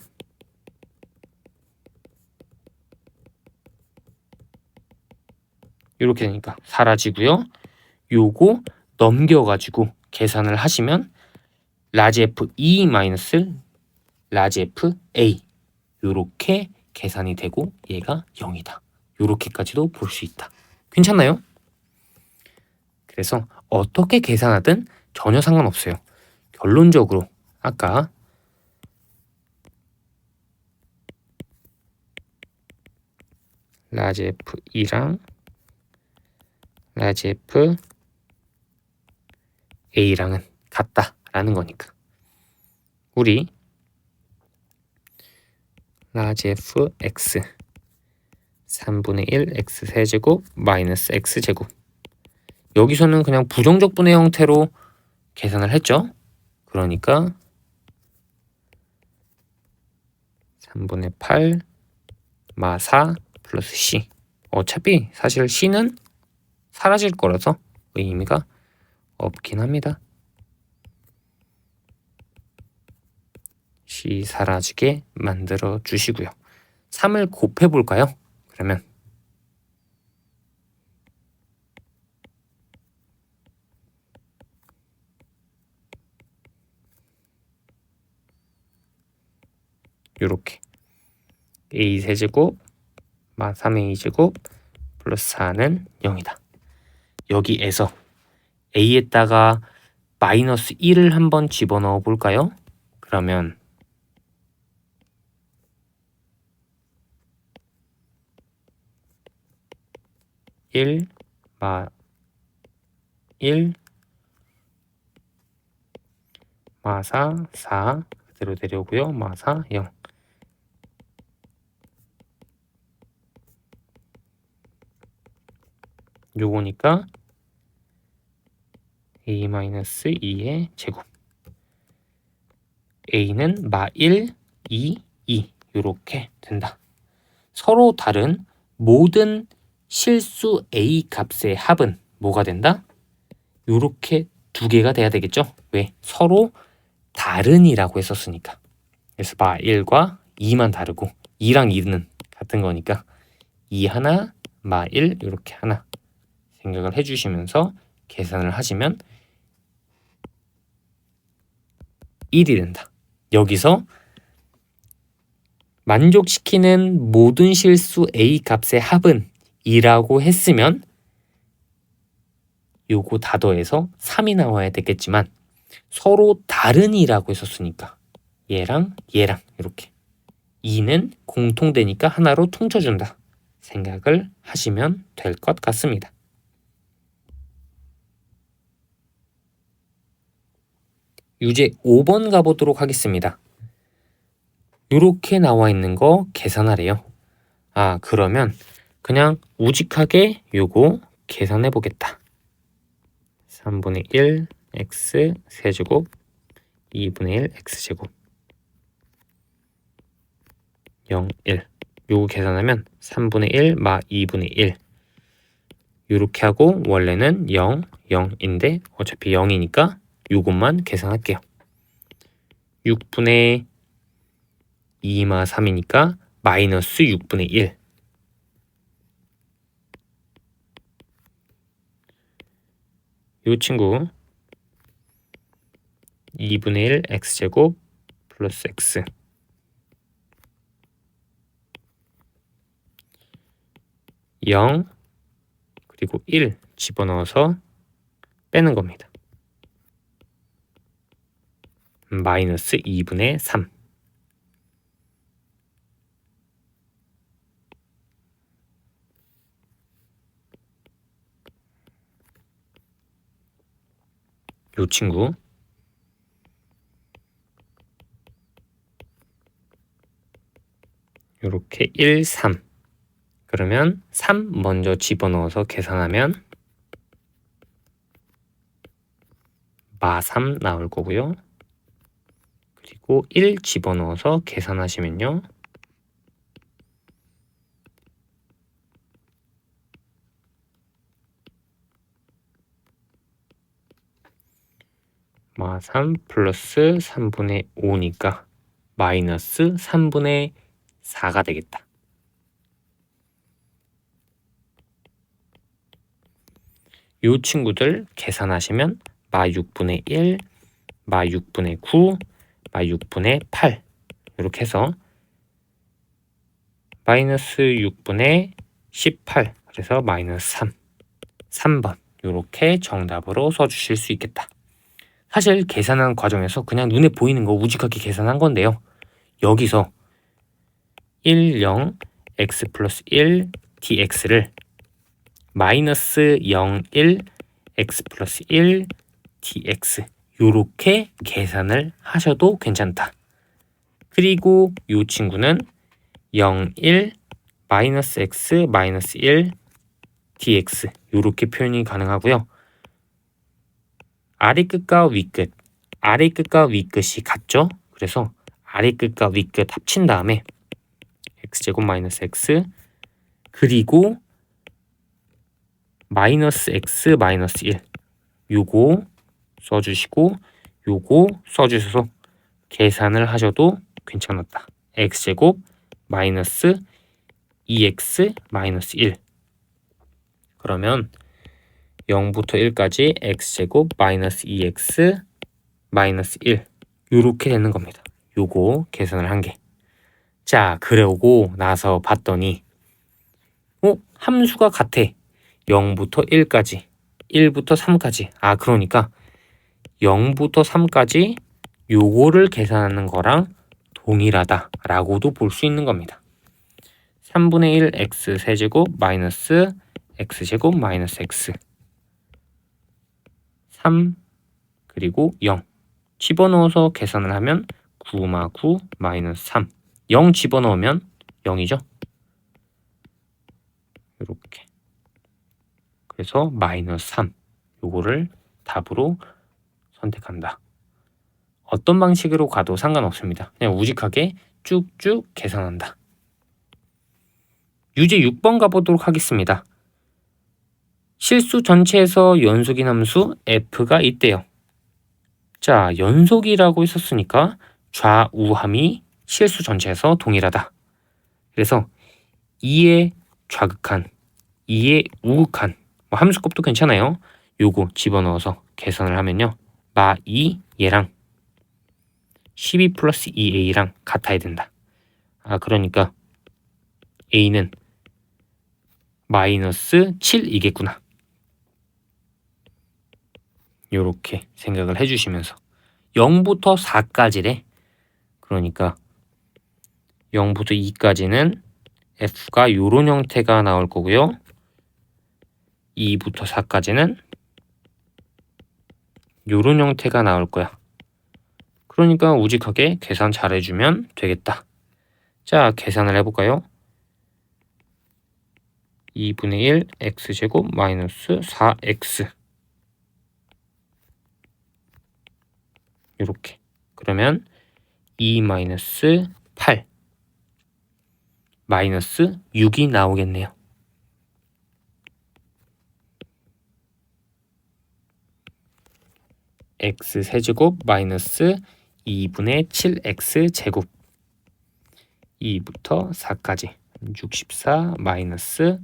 이렇게 되니까 사라지고요. 요거 넘겨가지고 계산을 하시면 라지 f2 마이너스 라지 fa 요렇게 계산이 되고 얘가 0이다. 요렇게까지도 볼 수 있다. 괜찮나요? 그래서 어떻게 계산하든 전혀 상관없어요. 결론적으로 아까 라지 f2랑 라지 fa랑은 같다라는 거니까 우리 라지 fx 3분의 1 x 세제곱 마이너스 x 제곱 여기서는 그냥 부정적분의 형태로 계산을 했죠. 그러니까 3분의 8 마 4 플러스 c 어차피 사실 c는 사라질 거라서 의미가 없긴 합니다. c 사라지게 만들어 주시고요. 3을 곱해 볼까요? 그러면 요렇게 a 세제곱 마 3a 제곱 플러스 4는 0이다. 여기에서 a에다가 마이너스 1을 한번 집어넣어 볼까요? 그러면 1 마 1 마 4 4 그대로 내려오고요. 마 4 0 요거니까 a-2의 제곱 a는 마 1, 2, 2 요렇게 된다. 서로 다른 모든 실수 a 값의 합은 뭐가 된다? 요렇게 두 개가 돼야 되겠죠? 왜? 서로 다른이라고 했었으니까. 그래서 마 1과 2만 다르고 2랑 2는 같은 거니까 2 하나, 마 1 이렇게 하나 생각을 해주시면서 계산을 하시면 1이 된다. 여기서 만족시키는 모든 실수 A 값의 합은 2라고 했으면 요거 다 더해서 3이 나와야 되겠지만 서로 다른 2라고 했었으니까 얘랑 얘랑 이렇게 2는 공통되니까 하나로 퉁쳐준다 생각을 하시면 될 것 같습니다. 유제 5번 가보도록 하겠습니다. 이렇게 나와 있는 거 계산하래요. 그러면 그냥 우직하게 요거 계산해 보겠다. 3분의 1 x 세제곱 2분의 1 x제곱 0, 1 요거 계산하면 3분의 1 마 2분의 1 요렇게 하고 원래는 0, 0인데 어차피 0이니까 요것만 계산할게요. 6분의 2 마 3이니까 마이너스 6분의 1 요 친구 2분의 1 x제곱 플러스 x 0 그리고 1 집어넣어서 빼는 겁니다. 마이너스 2분의 3 요 친구 요렇게 1, 3 그러면 3 먼저 집어넣어서 계산하면 마 3 나올 거고요. 그리고 1 집어넣어서 계산하시면요. 마 3 플러스 3분의 5니까 마이너스 3분의 4가 되겠다. 요 친구들 계산하시면 마 6분의 1, 마 6분의 9, 마 6분의 8 이렇게 해서 마이너스 6분의 18 그래서 마이너스 3번 이렇게 정답으로 써주실 수 있겠다. 사실 계산하는 과정에서 그냥 눈에 보이는 거 우직하게 계산한 건데요. 여기서 1, 0, x 플러스 1 dx를 마이너스 0, 1, x 플러스 1 dx 요렇게 계산을 하셔도 괜찮다. 그리고 이 친구는 0, 1, 마이너스 x, 마이너스 1 dx 요렇게 표현이 가능하고요. 아래 끝과 윗끝, 아래 끝과 윗끝이 같죠? 그래서 아래 끝과 윗끝 합친 다음에 x제곱 마이너스 x 그리고 마이너스 x 마이너스 1 요거 써주시고 요거 써주셔서 계산을 하셔도 괜찮았다. x제곱 마이너스 2x 마이너스 1 그러면 0부터 1까지 x제곱 마이너스 2x 마이너스 1 요렇게 되는 겁니다. 요거 계산을 한 게. 자, 그러고 나서 봤더니 함수가 같아. 0부터 1까지 1부터 3까지 그러니까 0부터 3까지 요거를 계산하는 거랑 동일하다라고도 볼 수 있는 겁니다. 3분의 1 x 세제곱 마이너스 x제곱 마이너스 x 3 그리고 0 집어넣어서 계산을 하면 9마 9 마이너스 3 0 집어넣으면 0이죠. 이렇게 그래서 마이너스 3 요거를 답으로 선택한다. 어떤 방식으로 가도 상관없습니다. 그냥 우직하게 쭉쭉 계산한다. 유제 6번 가보도록 하겠습니다. 실수 전체에서 연속인 함수 f가 있대요. 자, 연속이라고 했었으니까 좌우함이 실수 전체에서 동일하다. 그래서 2의 좌극한, 2의 우극한, 뭐 함수값도 괜찮아요. 요거 집어넣어서 계산을 하면요. 마2 얘랑 12 플러스 2a랑 같아야 된다. 그러니까 a는 마이너스 7이겠구나. 요렇게 생각을 해주시면서 0부터 4까지래. 그러니까 0부터 2까지는 f가 요런 형태가 나올 거고요. 2부터 4까지는 요런 형태가 나올 거야. 그러니까 우직하게 계산 잘 해주면 되겠다. 자, 계산을 해볼까요? 2분의 1 x제곱 마이너스 4x 이렇게. 그러면 2 마이너스 8 마이너스 6이 나오겠네요. x 세제곱 마이너스 2분의 7x 제곱 2부터 4까지 64 마이너스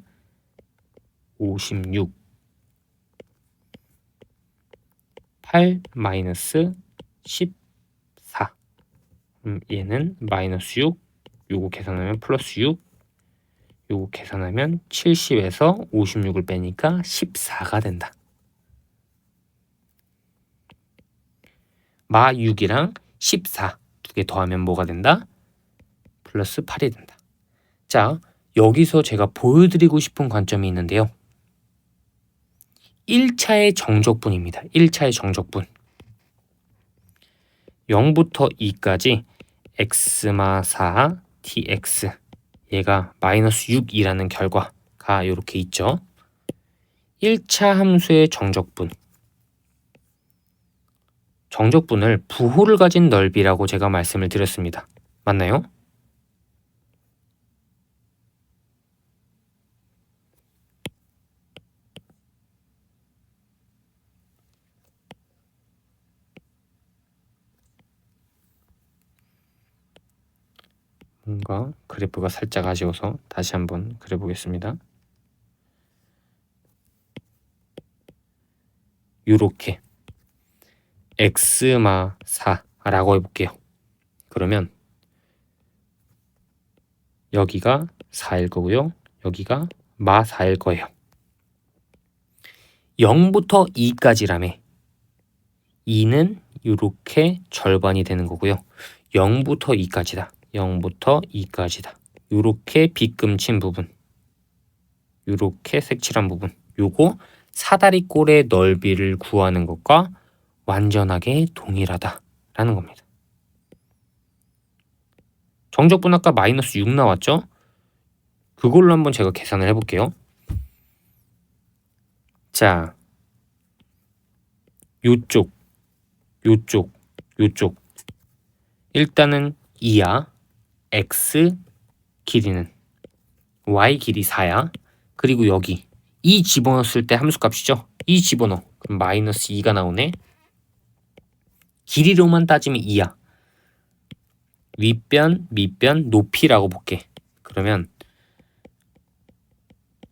56 8 마이너스 14 얘는 마이너스 6 요거 계산하면 플러스 6 요거 계산하면 70에서 56을 빼니까 14가 된다. 마 6이랑 14 두 개 더하면 뭐가 된다? 플러스 8이 된다. 자, 여기서 제가 보여드리고 싶은 관점이 있는데요. 1차의 정적분입니다. 1차의 정적분. 0부터 2까지 x마 4 tx 얘가 마이너스 6이라는 결과가 이렇게 있죠. 1차 함수의 정적분. 정적분을 부호를 가진 넓이라고 제가 말씀을 드렸습니다. 맞나요? 뭔가 그래프가 살짝 아쉬워서 다시 한번 그려보겠습니다. 요렇게 x마 4라고 해볼게요. 그러면 여기가 4일 거고요. 여기가 마 4일 거예요. 0부터 2까지라며 2는 이렇게 절반이 되는 거고요. 0부터 2까지다. 0부터 2까지다. 이렇게 빗금친 부분, 이렇게 색칠한 부분, 요거 사다리꼴의 넓이를 구하는 것과 완전하게 동일하다라는 겁니다. 정적분 아까 마이너스 6 나왔죠? 그걸로 한번 제가 계산을 해볼게요. 자, 요쪽 일단은 2야. x 길이는 y 길이 4야. 그리고 여기 2 집어넣었을 때 함수값이죠. 2 집어넣어. 그럼 마이너스 2가 나오네. 길이로만 따지면 2야. 윗변, 밑변, 높이라고 볼게. 그러면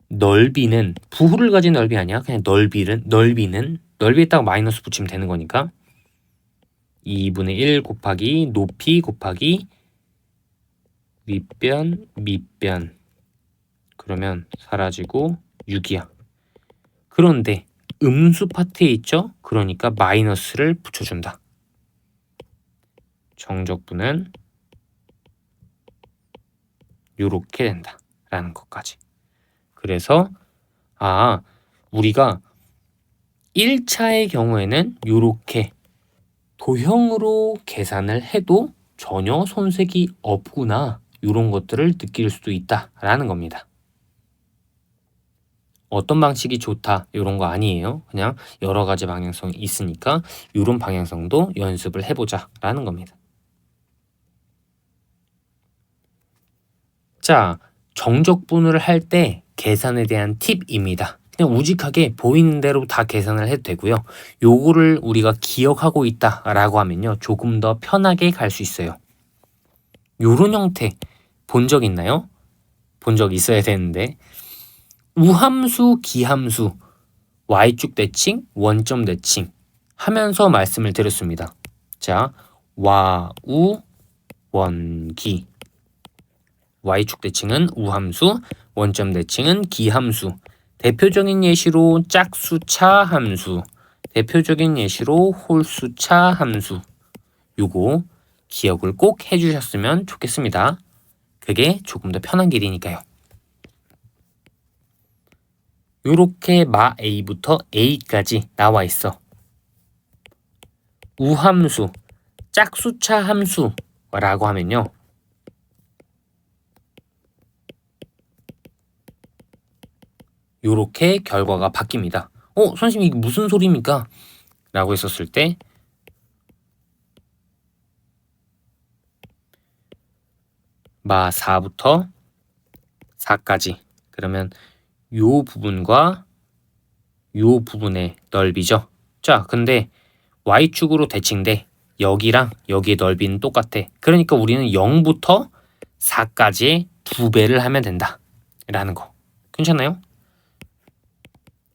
넓이는 부호를 가진 넓이 아니야. 그냥 넓이에다가 마이너스 붙이면 되는 거니까 2분의 1 곱하기 높이 곱하기 윗변, 밑변. 그러면 사라지고 6이야. 그런데 음수 파트에 있죠? 그러니까 마이너스를 붙여준다. 정적분은 요렇게 된다 라는 것까지. 그래서 우리가 1차의 경우에는 요렇게 도형으로 계산을 해도 전혀 손색이 없구나, 이런 것들을 느낄 수도 있다라는 겁니다. 어떤 방식이 좋다 이런 거 아니에요. 그냥 여러 가지 방향성이 있으니까 이런 방향성도 연습을 해보자 라는 겁니다. 자, 정적분을 할 때 계산에 대한 팁입니다. 그냥 우직하게 보이는 대로 다 계산을 해도 되고요. 요거를 우리가 기억하고 있다라고 하면요, 조금 더 편하게 갈 수 있어요. 요런 형태 본 적 있나요? 본 적 있어야 되는데 우함수, 기함수, y축 대칭, 원점 대칭 하면서 말씀을 드렸습니다. 자, 와우, 원기. y축 대칭은 우함수, 원점 대칭은 기함수. 대표적인 예시로 짝수차 함수, 대표적인 예시로 홀수차 함수. 요거 기억을 꼭 해주셨으면 좋겠습니다. 그게 조금 더 편한 길이니까요. 요렇게 마 A부터 A까지 나와 있어. 우함수, 짝수차 함수라고 하면요. 요렇게 결과가 바뀝니다. 선생님 이게 무슨 소리입니까? 라고 했었을 때 마 4부터 4까지 그러면 요 부분과 요 부분의 넓이죠. 자, 근데 y축으로 대칭돼 여기랑 여기의 넓이는 똑같아. 그러니까 우리는 0부터 4까지의 2배를 하면 된다 라는 거. 괜찮나요?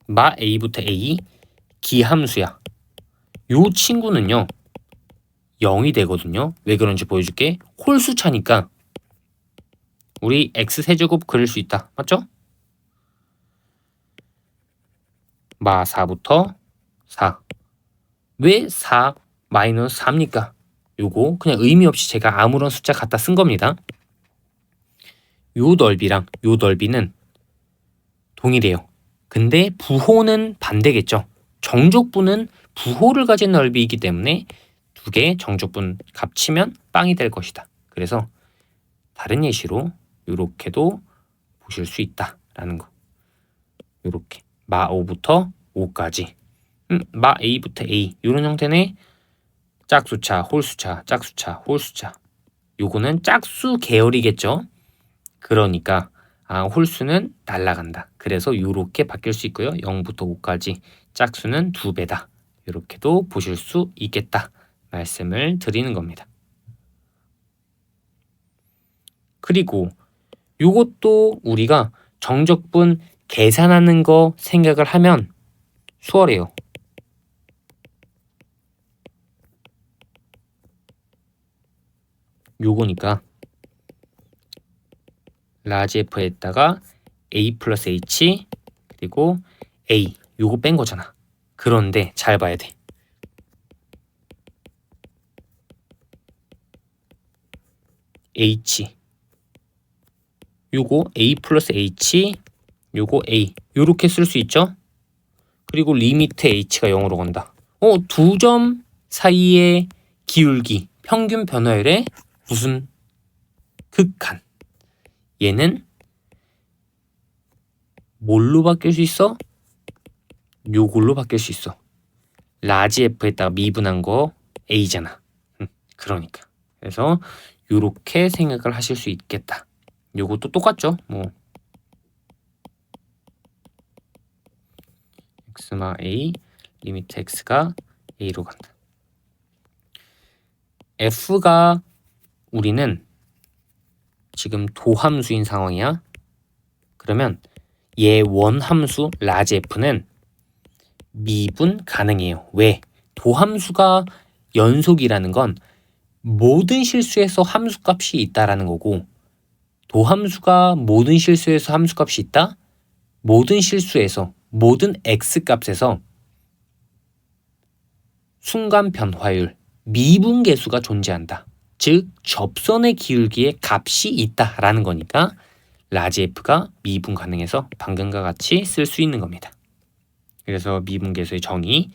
마 A부터 A 기함수야. 요 친구는요 0이 되거든요. 왜 그런지 보여줄게. 홀수차니까 우리 x세제곱 그릴 수 있다. 맞죠? 마 4부터 4. 왜 4 마이너스 4입니까? 요거 그냥 의미 없이 제가 아무런 숫자 갖다 쓴 겁니다. 요 넓이랑 요 넓이는 동일해요. 근데 부호는 반대겠죠. 정족분은 부호를 가진 넓이이기 때문에 두 개의 정족분 값치면 빵이 될 것이다. 그래서 다른 예시로 요렇게도 보실 수 있다라는 거. 요렇게 마 5부터 5까지 마 A부터 A 요런 형태네. 짝수차, 홀수차, 짝수차, 홀수차. 요거는 짝수 계열이겠죠. 그러니까 홀수는 날라간다. 그래서 요렇게 바뀔 수 있고요. 0부터 5까지 짝수는 2배다. 요렇게도 보실 수 있겠다. 말씀을 드리는 겁니다. 그리고 요것도 우리가 정적분 계산하는 거 생각을 하면 수월해요. 요거니까 라지 F에다가 A 플러스 H 그리고 A 요거 뺀 거잖아. 그런데 잘 봐야 돼. H 요거 A 플러스 H 요거 A 요렇게 쓸 수 있죠. 그리고 리미트 H가 0으로 간다. 두 점 사이의 기울기 평균 변화율의 무슨 극한. 얘는 뭘로 바뀔 수 있어? 요걸로 바뀔 수 있어. 라지 F에다가 미분한 거 A잖아. 그러니까. 그래서 요렇게 생각을 하실 수 있겠다. 요것도 똑같죠. x마 A 리미트 x가 A로 간다. F가 우리는 지금 도함수인 상황이야. 그러면 얘 원함수 라지 F는 미분 가능해요. 왜? 도함수가 연속이라는 건 모든 실수에서 함수값이 있다라는 거고 도함수가 모든 실수에서 함수값이 있다? 모든 실수에서 모든 x값에서 순간 변화율 미분계수가 존재한다. 즉 접선의 기울기에 값이 있다라는 거니까 라지 F가 미분 가능해서 방금과 같이 쓸 수 있는 겁니다. 그래서 미분계수의 정의,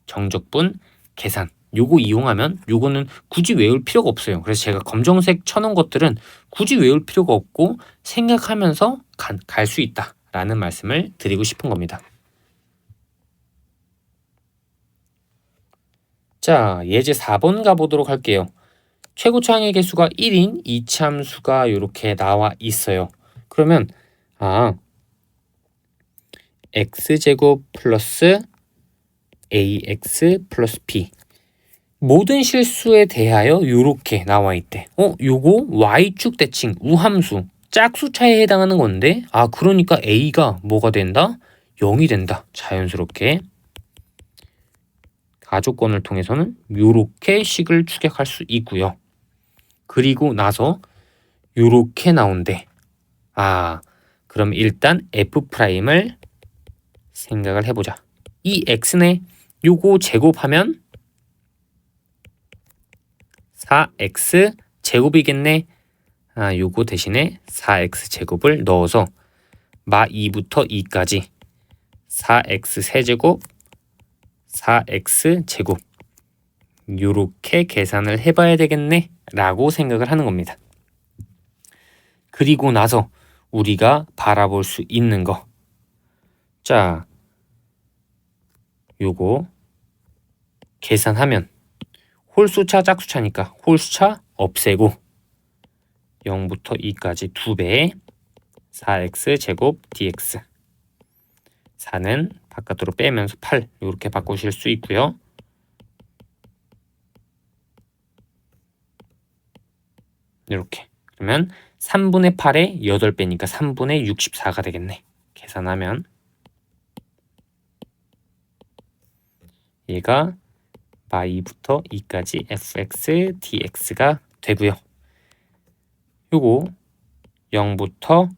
정적분, 계산 요거 이용하면 요거는 굳이 외울 필요가 없어요. 그래서 제가 검정색 쳐놓은 것들은 굳이 외울 필요가 없고 생각하면서 갈 수 있다라는 말씀을 드리고 싶은 겁니다. 자, 예제 4번 가보도록 할게요. 최고차항의 개수가 1인 이차함수가 이렇게 나와 있어요. 그러면 x제곱 플러스 ax 플러스 b 모든 실수에 대하여 요렇게 나와 있대. 요거 y축 대칭 우함수 짝수차에 해당하는 건데 그러니까 a가 뭐가 된다? 0이 된다. 자연스럽게. 가조건을 통해서는 요렇게 식을 추격할 수 있고요. 그리고 나서 요렇게 나온대. 그럼 일단 f'을 생각을 해보자. 이 x네 요거 제곱하면 4x 제곱이겠네. 요거 대신에 4x 제곱을 넣어서 마 2부터 2까지 4x 세제곱 4x 제곱 요렇게 계산을 해봐야 되겠네 라고 생각을 하는 겁니다. 그리고 나서 우리가 바라볼 수 있는 거, 자 요거 계산하면 홀수차 짝수차니까 홀수차 없애고 0부터 2까지 2배에 4x 제곱 dx 4는 바깥으로 빼면서 8 이렇게 바꾸실 수 있고요. 이렇게 그러면 3분의 8에 8배니까 3분의 64가 되겠네. 계산하면 얘가 마 2부터 2까지 fx dx가 되고요. 요거 0부터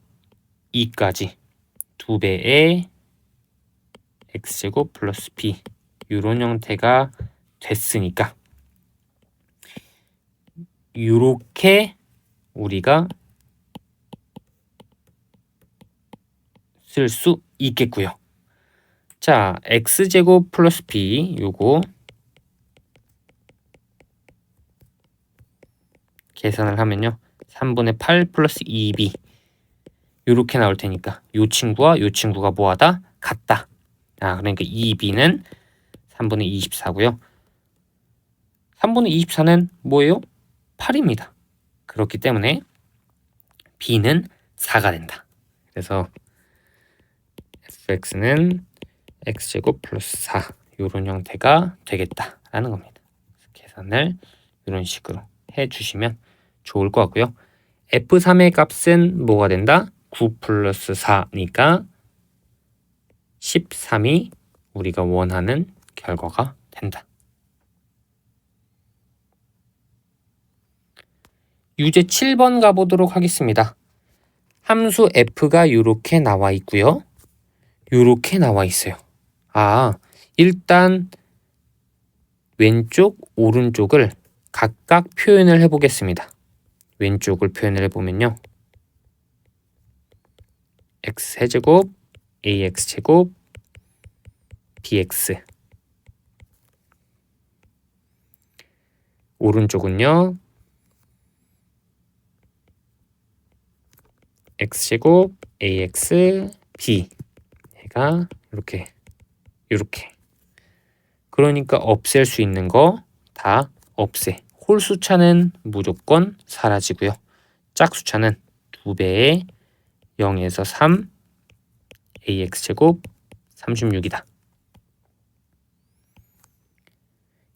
2까지 2배의 x제곱 플러스 b 이런 형태가 됐으니까 이렇게 우리가 쓸 수 있겠고요. 자, x제곱 플러스 b 요거 계산을 하면요. 3분의 8 플러스 2b 요렇게 나올 테니까 요 친구와 요 친구가 뭐하다? 같다. 그러니까 2b는 3분의 24고요. 3분의 24는 뭐예요? 8입니다. 그렇기 때문에 b는 4가 된다. 그래서 fx는 x제곱 플러스 4 이런 형태가 되겠다라는 겁니다. 계산을 이런 식으로 해주시면 좋을 것 같고요. f3의 값은 뭐가 된다? 9 플러스 4니까 13이 우리가 원하는 결과가 된다. 유제 7번 가보도록 하겠습니다. 함수 f가 이렇게 나와 있고요. 이렇게 나와 있어요. 일단 왼쪽, 오른쪽을 각각 표현을 해보겠습니다. 왼쪽을 표현을 해보면요. x세제곱, ax제곱, bx 오른쪽은요. x제곱, ax, b 얘가 이렇게 그러니까 없앨 수 있는 거 다 없애. 홀수차는 무조건 사라지고요. 짝수차는 2배에 0에서 3 ax제곱 36이다.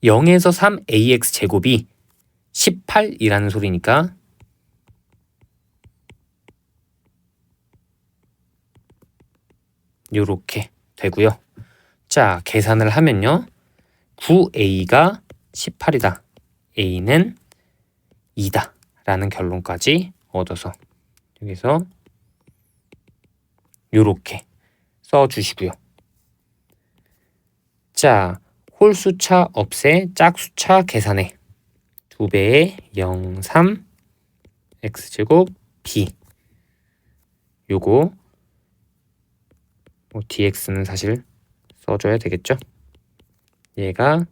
0에서 3 ax제곱이 18이라는 소리니까 요렇게 되고요. 자, 계산을 하면요. 9a가 18이다. a는 2다. 라는 결론까지 얻어서 여기서 요렇게 써주시고요. 자, 홀수차 없애 짝수차 계산해. 2배에 0, 3 x제곱 b 요거 dx는 사실 써줘야 되겠죠. 얘가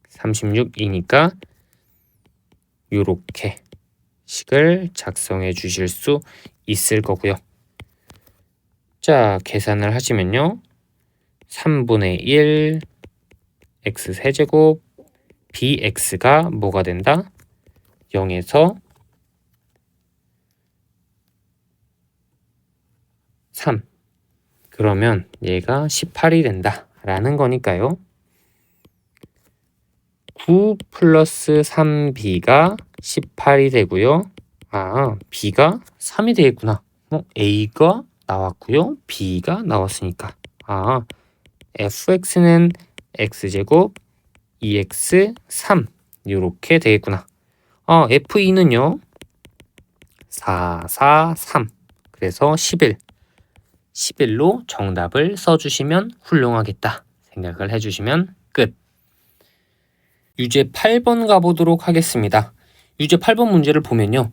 36이니까 요렇게 식을 작성해 주실 수 있을 거고요. 자, 계산을 하시면요. 3분의 1 x 세제곱 bx가 뭐가 된다? 0에서 3 그러면 얘가 18이 된다 라는 거니까요. 9 플러스 3b가 18이 되고요. 아, b가 3이 되겠구나. a가 나왔고요. b가 나왔으니까. 아, fx는 x제곱 2x 3 이렇게 되겠구나. f2는요. 4, 4, 3. 그래서 11. 11로 정답을 써주시면 훌륭하겠다 생각을 해주시면 끝. 유제 8번 가보도록 하겠습니다. 유제 8번 문제를 보면요.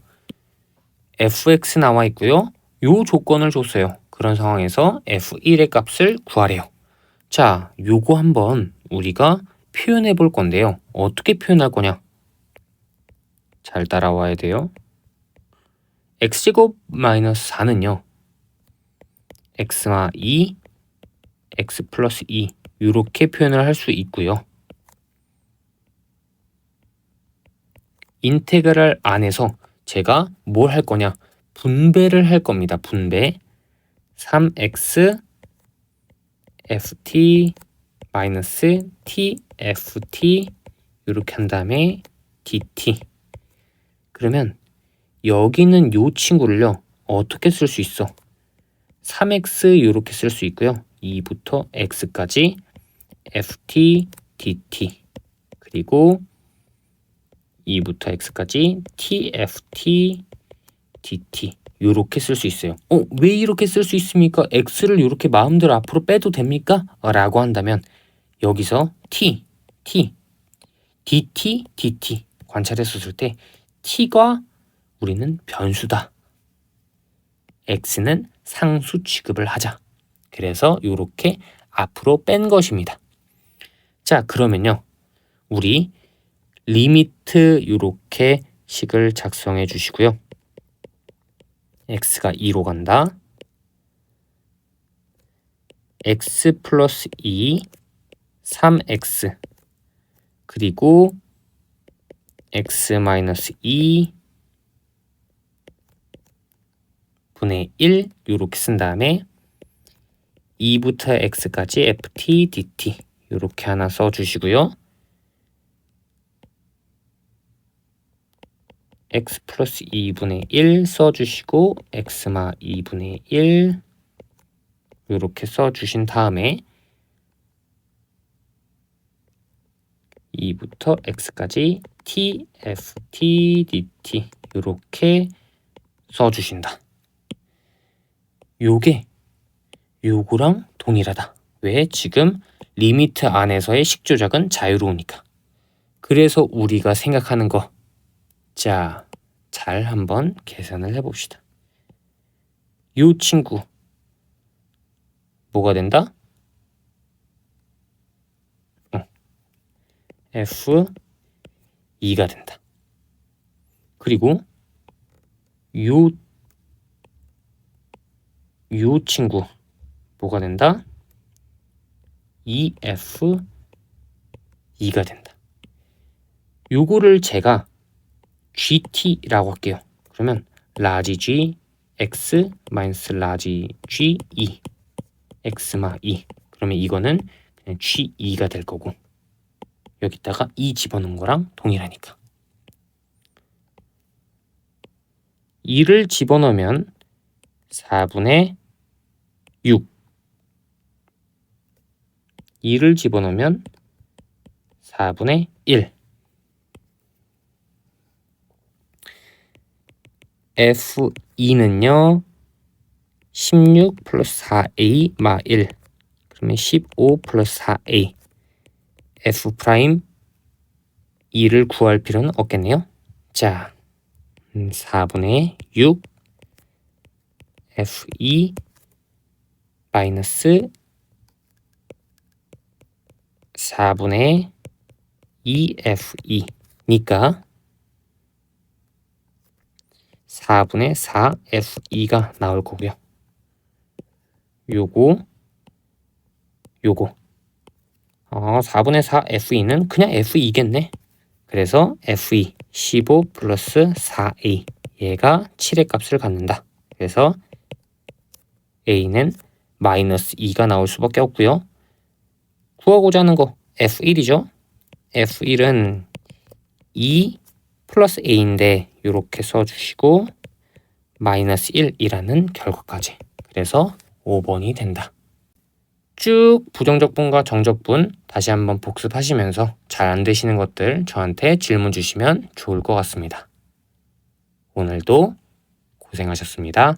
fx 나와 있고요. 요 조건을 줬어요. 그런 상황에서 f1의 값을 구하래요. 자, 요거 한번 우리가 표현해 볼 건데요. 어떻게 표현할 거냐? 잘 따라와야 돼요. x제곱 마이너스 4는요. x마 2, x 플러스 2 이렇게 표현을 할 수 있고요. 인테그랄 안에서 제가 뭘 할 거냐? 분배를 할 겁니다. 분배. 3x ft 마이너스 tft 이렇게 한 다음에 dt. 그러면 여기는 요 친구를요. 어떻게 쓸 수 있어? 3x 이렇게 쓸 수 있고요. 2부터 x까지 ft dt 그리고 2부터 x까지 tft dt 이렇게 쓸 수 있어요. 왜 이렇게 쓸 수 있습니까? x를 이렇게 마음대로 앞으로 빼도 됩니까? 라고 한다면 여기서 t, dt, dt 관찰했었을 때 t가 우리는 변수다. x는 상수 취급을 하자. 그래서 이렇게 앞으로 뺀 것입니다. 자, 그러면요. 우리 리미트 이렇게 식을 작성해 주시고요. x가 2로 간다. x 플러스 2, 3x 그리고 x 마이너스 2 분의 1 이렇게 쓴 다음에 2부터 x까지 ft dt 이렇게 하나 써주시고요. x 플러스 2분의 1 써주시고 x마 2분의 1 이렇게 써주신 다음에 2부터 x까지 tft dt 이렇게 써주신다. 요게 요거랑 동일하다. 왜? 지금 리미트 안에서의 식 조작은 자유로우니까. 그래서 우리가 생각하는 거, 자, 잘 한번 계산을 해봅시다. 요 친구 뭐가 된다? F2가 된다. 그리고 요 친구 뭐가 된다? EF2가 된다. 요거를 제가 GT라고 할게요. 그러면 라지 G X 마이너스 라지 G E X마 2 그러면 이거는 그냥 G2가 될 거고 여기다가 2 집어넣은 거랑 동일하니까 2를 집어넣으면 4분의 6 2를 집어넣으면 4분의 1 F2는요 16 플러스 4A 마 1 그러면 15 플러스 4A F 프라임 2를 구할 필요는 없겠네요. 자 4분의 6 F2 마이너스 4분의 2F2니까 4분의 4F2가 나올 거고요. 요거 4분의 4F2는 그냥 F2겠네. 그래서 F2 15 플러스 4A 얘가 7의 값을 갖는다. 그래서 A는 마이너스 2가 나올 수밖에 없고요. 구하고자 하는 거 F1이죠. F1은 2 플러스 A인데 이렇게 써주시고 마이너스 1이라는 결과까지. 그래서 5번이 된다. 쭉 부정적분과 정적분 다시 한번 복습하시면서 잘 안 되시는 것들 저한테 질문 주시면 좋을 것 같습니다. 오늘도 고생하셨습니다.